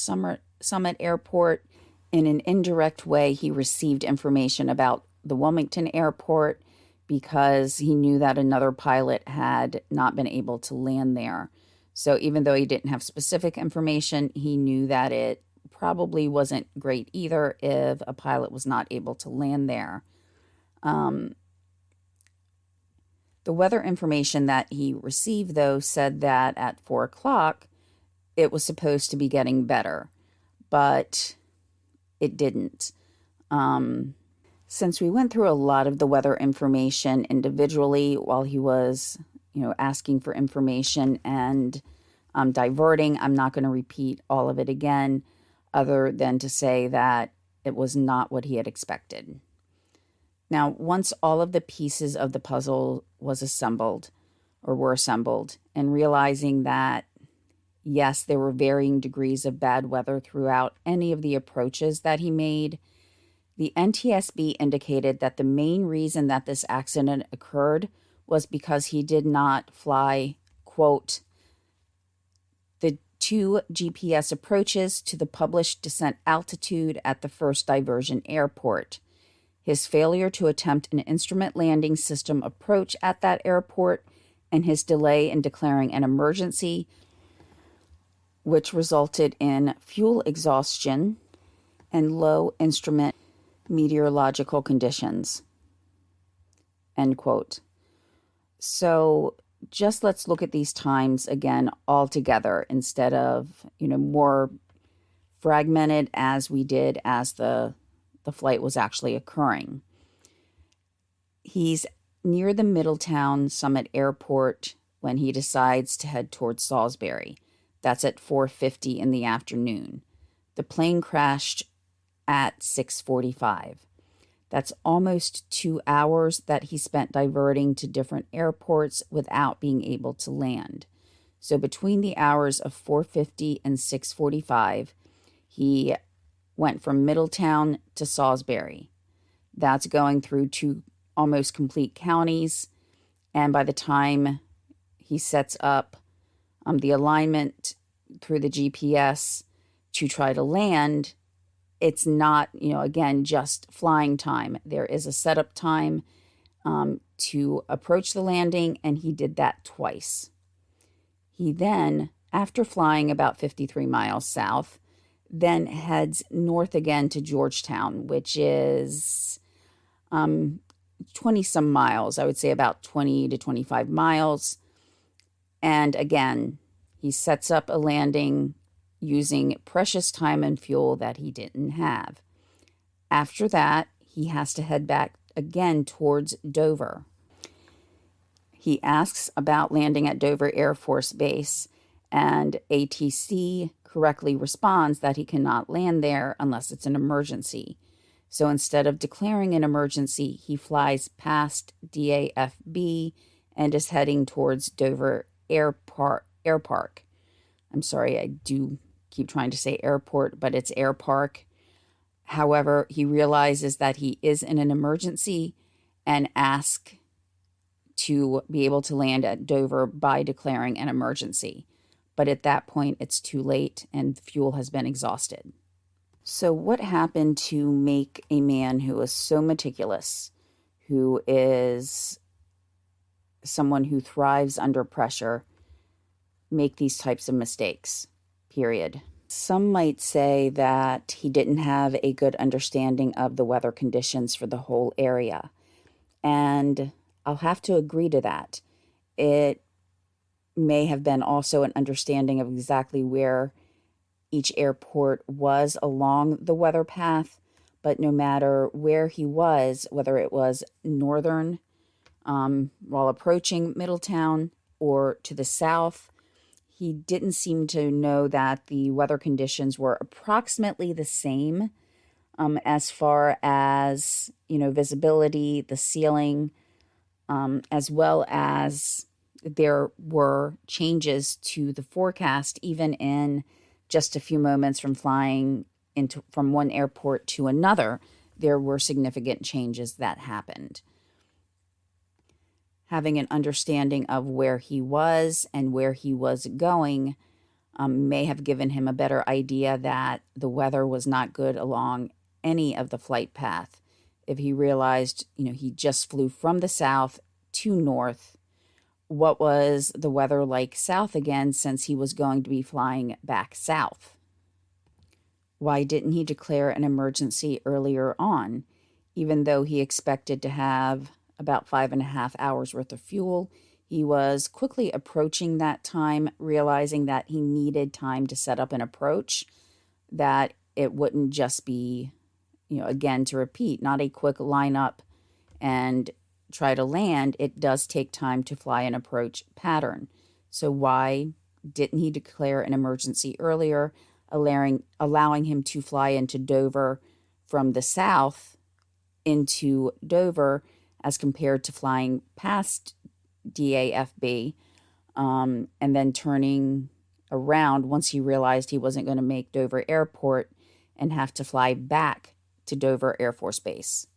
Summit Airport. In an indirect way, he received information about the Wilmington Airport because he knew that another pilot had not been able to land there. So even though he didn't have specific information, he knew that it probably wasn't great either if a pilot was not able to land there. The weather information that he received, though, said that at 4 o'clock, it was supposed to be getting better, but it didn't. Since we went through a lot of the weather information individually while he was, asking for information and diverting, I'm not going to repeat all of it again, other than to say that it was not what he had expected. Now, once all of the pieces of the puzzle were assembled, and realizing that, yes, there were varying degrees of bad weather throughout any of the approaches that he made, the NTSB indicated that the main reason that this accident occurred was because he did not fly, quote, the 2 GPS approaches to the published descent altitude at the first diversion airport. His failure to attempt an instrument landing system approach at that airport, and his delay in declaring an emergency, which resulted in fuel exhaustion and low instrument meteorological conditions. End quote. So just let's look at these times again all together instead of, more fragmented as we did as the flight was actually occurring. He's near the Middletown Summit Airport when he decides to head towards Salisbury. That's at 4:50 in the afternoon. The plane crashed at 6:45. That's almost 2 hours that he spent diverting to different airports without being able to land. So between the hours of 4:50 and 6:45, he went from Middletown to Salisbury. That's going through 2 almost complete counties. And by the time he sets up the alignment through the GPS to try to land, it's not, again, just flying time. There is a setup time to approach the landing, and he did that twice. He then, after flying about 53 miles south, then heads north again to Georgetown, which is 20-some miles. I would say about 20 to 25 miles. And again, he sets up a landing using precious time and fuel that he didn't have. After that, he has to head back again towards Dover. He asks about landing at Dover Air Force Base, and ATC correctly responds that he cannot land there unless it's an emergency. So instead of declaring an emergency, he flies past DAFB and is heading towards Dover Air Park. I'm sorry, I do keep trying to say airport, but it's Air Park. However, he realizes that he is in an emergency and asks to be able to land at Dover by declaring an emergency. But at that point, it's too late and fuel has been exhausted. So what happened to make a man who is so meticulous, who is someone who thrives under pressure, make these types of mistakes, period? Some might say that he didn't have a good understanding of the weather conditions for the whole area. And I'll have to agree to that. It may have been also an understanding of exactly where each airport was along the weather path, but no matter where he was, whether it was northern while approaching Middletown or to the south, he didn't seem to know that the weather conditions were approximately the same as far as, visibility, the ceiling, as well as there were changes to the forecast, even in just a few moments from flying from one airport to another. There were significant changes that happened. Having an understanding of where he was and where he was going may have given him a better idea that the weather was not good along any of the flight path. If he realized, he just flew from the south to north, what was the weather like south again since he was going to be flying back south? Why didn't he declare an emergency earlier on? Even though he expected to have about 5.5 hours worth of fuel, he was quickly approaching that time, realizing that he needed time to set up an approach, that it wouldn't just be, again, to repeat, not a quick line up and try to land. It does take time to fly an approach pattern. So why didn't he declare an emergency earlier, allowing him to fly into Dover from the south into Dover as compared to flying past DAFB and then turning around once he realized he wasn't going to make Dover Airport and have to fly back to Dover Air Force Base?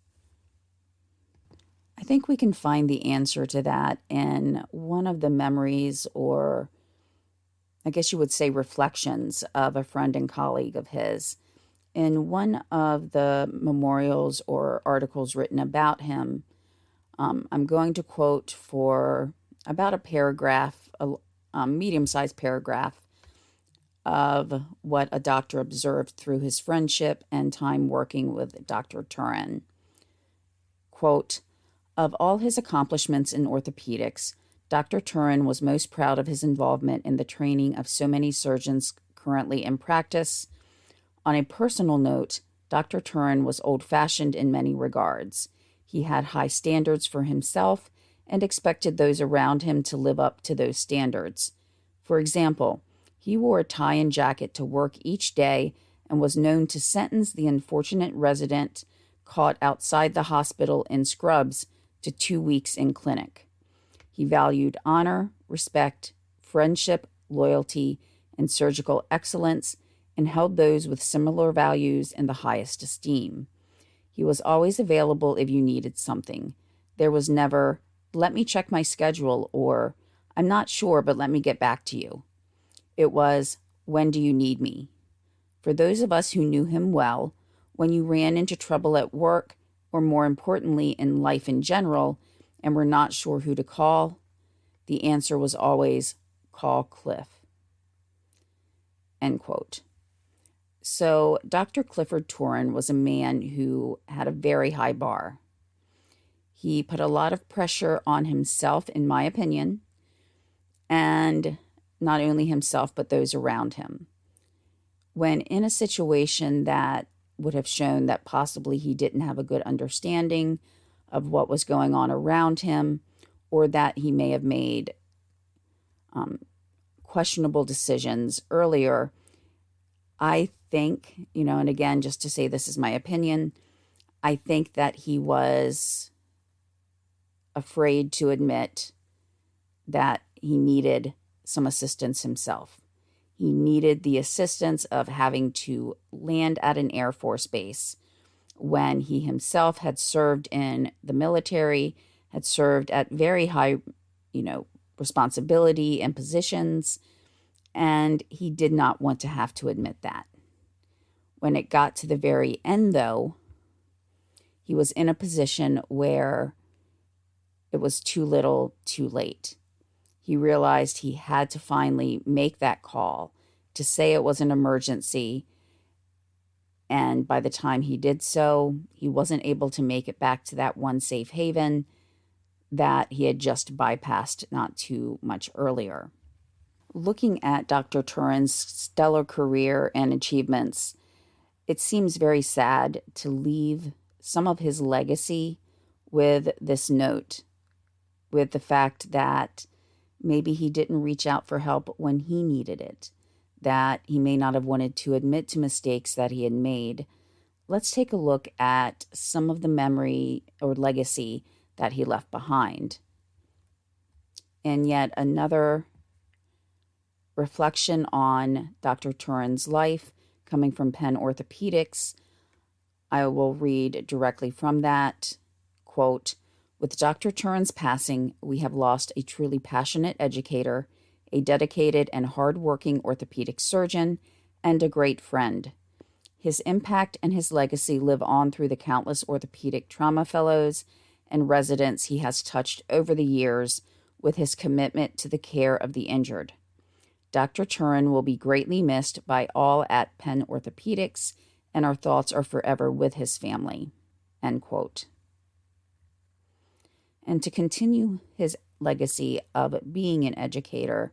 I think we can find the answer to that in one of the memories, or I guess you would say reflections, of a friend and colleague of his. In one of the memorials or articles written about him, I'm going to quote for about a paragraph, a medium-sized paragraph, of what a doctor observed through his friendship and time working with Dr. Turen. Quote, "Of all his accomplishments in orthopedics, Dr. Turen was most proud of his involvement in the training of so many surgeons currently in practice. On a personal note, Dr. Turen was old-fashioned in many regards. He had high standards for himself and expected those around him to live up to those standards. For example, he wore a tie and jacket to work each day and was known to sentence the unfortunate resident caught outside the hospital in scrubs to 2 weeks in clinic. He valued honor, respect, friendship, loyalty, and surgical excellence, and held those with similar values in the highest esteem. He was always available if you needed something. There was never, 'Let me check my schedule,' or 'I'm not sure, but let me get back to you.' It was, 'When do you need me?' For those of us who knew him well, when you ran into trouble at work, or more importantly in life in general, and were not sure who to call, the answer was always, 'Call Cliff.'" End quote. So Dr. Clifford Turen was a man who had a very high bar. He put a lot of pressure on himself, in my opinion, and not only himself, but those around him. When in a situation that would have shown that possibly he didn't have a good understanding of what was going on around him, or that he may have made questionable decisions earlier, I think, and again, just to say this is my opinion, I think that he was afraid to admit that he needed some assistance himself. He needed the assistance of having to land at an Air Force base when he himself had served in the military, had served at very high, responsibility and positions, and he did not want to have to admit that. When it got to the very end, though, he was in a position where it was too little, too late. He realized he had to finally make that call to say it was an emergency, and by the time he did so, he wasn't able to make it back to that one safe haven that he had just bypassed not too much earlier. Looking at Dr. Turen's stellar career and achievements, it seems very sad to leave some of his legacy with this note, with the fact that maybe he didn't reach out for help when he needed it, that he may not have wanted to admit to mistakes that he had made. Let's take a look at some of the memory or legacy that he left behind. And yet another reflection on Dr. Turen's life coming from Penn Orthopedics. I will read directly from that. Quote, "With Dr. Turen's passing, we have lost a truly passionate educator, a dedicated and hard-working orthopedic surgeon, and a great friend. His impact and his legacy live on through the countless orthopedic trauma fellows and residents he has touched over the years with his commitment to the care of the injured. Dr. Turen will be greatly missed by all at Penn Orthopedics, and our thoughts are forever with his family." End quote. And to continue his legacy of being an educator,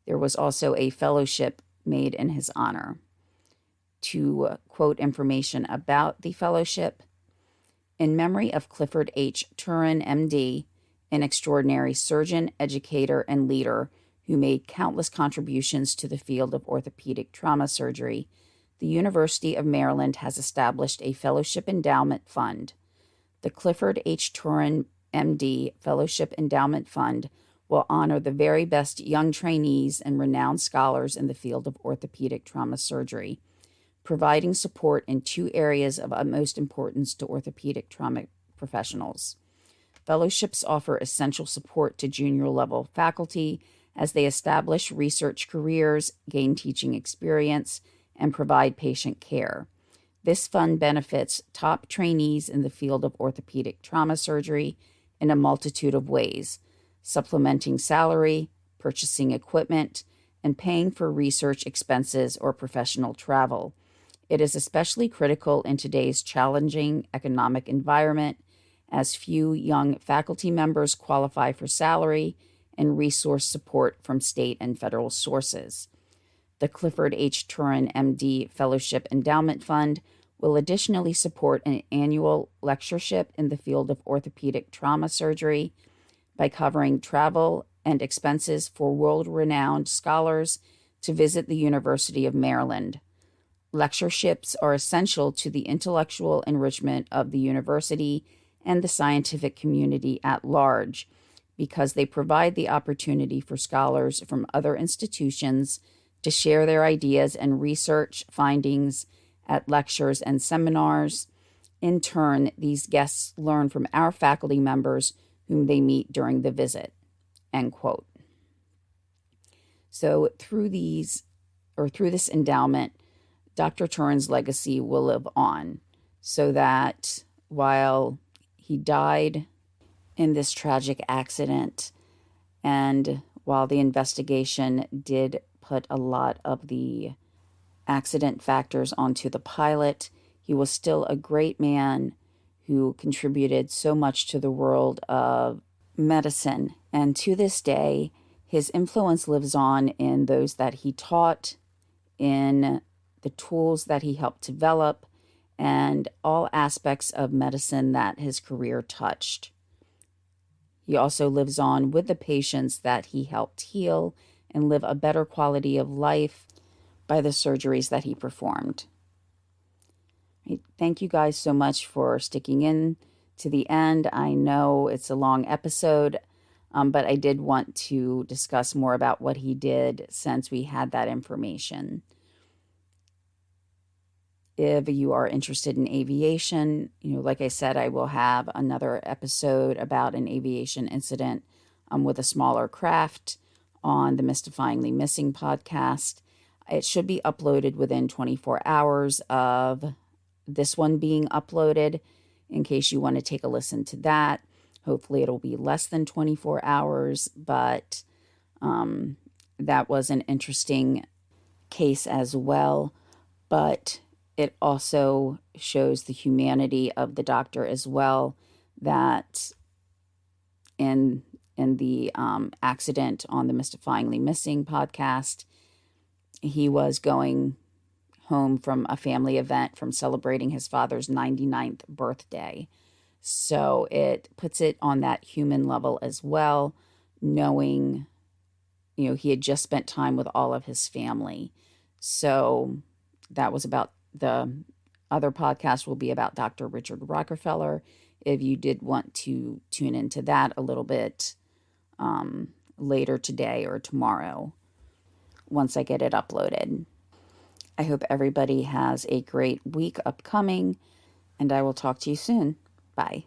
there was also a fellowship made in his honor. To quote information about the fellowship: "In memory of Clifford H. Turen, M.D., an extraordinary surgeon, educator, and leader who made countless contributions to the field of orthopedic trauma surgery, the University of Maryland has established a fellowship endowment fund. The Clifford H. Turen, M.D. Fellowship Endowment Fund will honor the very best young trainees and renowned scholars in the field of orthopedic trauma surgery, providing support in two areas of utmost importance to orthopedic trauma professionals. Fellowships offer essential support to junior-level faculty as they establish research careers, gain teaching experience, and provide patient care. This fund benefits top trainees in the field of orthopedic trauma surgery in a multitude of ways, supplementing salary, purchasing equipment, and paying for research expenses or professional travel. It is especially critical in today's challenging economic environment, as few young faculty members qualify for salary and resource support from state and federal sources. The Clifford H. Turen, M.D. Fellowship Endowment Fund will additionally support an annual lectureship in the field of orthopedic trauma surgery by covering travel and expenses for world-renowned scholars to visit the University of Maryland. Lectureships are essential to the intellectual enrichment of the university and the scientific community at large because they provide the opportunity for scholars from other institutions to share their ideas and research findings at lectures and seminars. In turn, these guests learn from our faculty members whom they meet during the visit." End quote. So through this endowment, Dr. Turen's legacy will live on, so that while he died in this tragic accident, and while the investigation did put a lot of the accident factors onto the pilot, he was still a great man who contributed so much to the world of medicine. And to this day, his influence lives on in those that he taught, in the tools that he helped develop, and all aspects of medicine that his career touched. He also lives on with the patients that he helped heal and live a better quality of life by the surgeries that he performed. Thank you guys so much for sticking in to the end. I know it's a long episode, but I did want to discuss more about what he did since we had that information. If you are interested in aviation, like I said, I will have another episode about an aviation incident with a smaller craft on the Mystifyingly Missing podcast. It should be uploaded within 24 hours of this one being uploaded, in case you want to take a listen to that. Hopefully it'll be less than 24 hours, but that was an interesting case as well. But it also shows the humanity of the doctor as well, that in the accident on the Mystifyingly Missing podcast, he was going home from a family event from celebrating his father's 99th birthday. So it puts it on that human level as well, knowing, he had just spent time with all of his family. So that was about the other podcast will be about Dr. Richard Rockefeller, if you did want to tune into that a little bit later today or tomorrow, once I get it uploaded. I hope everybody has a great week upcoming, and I will talk to you soon. Bye.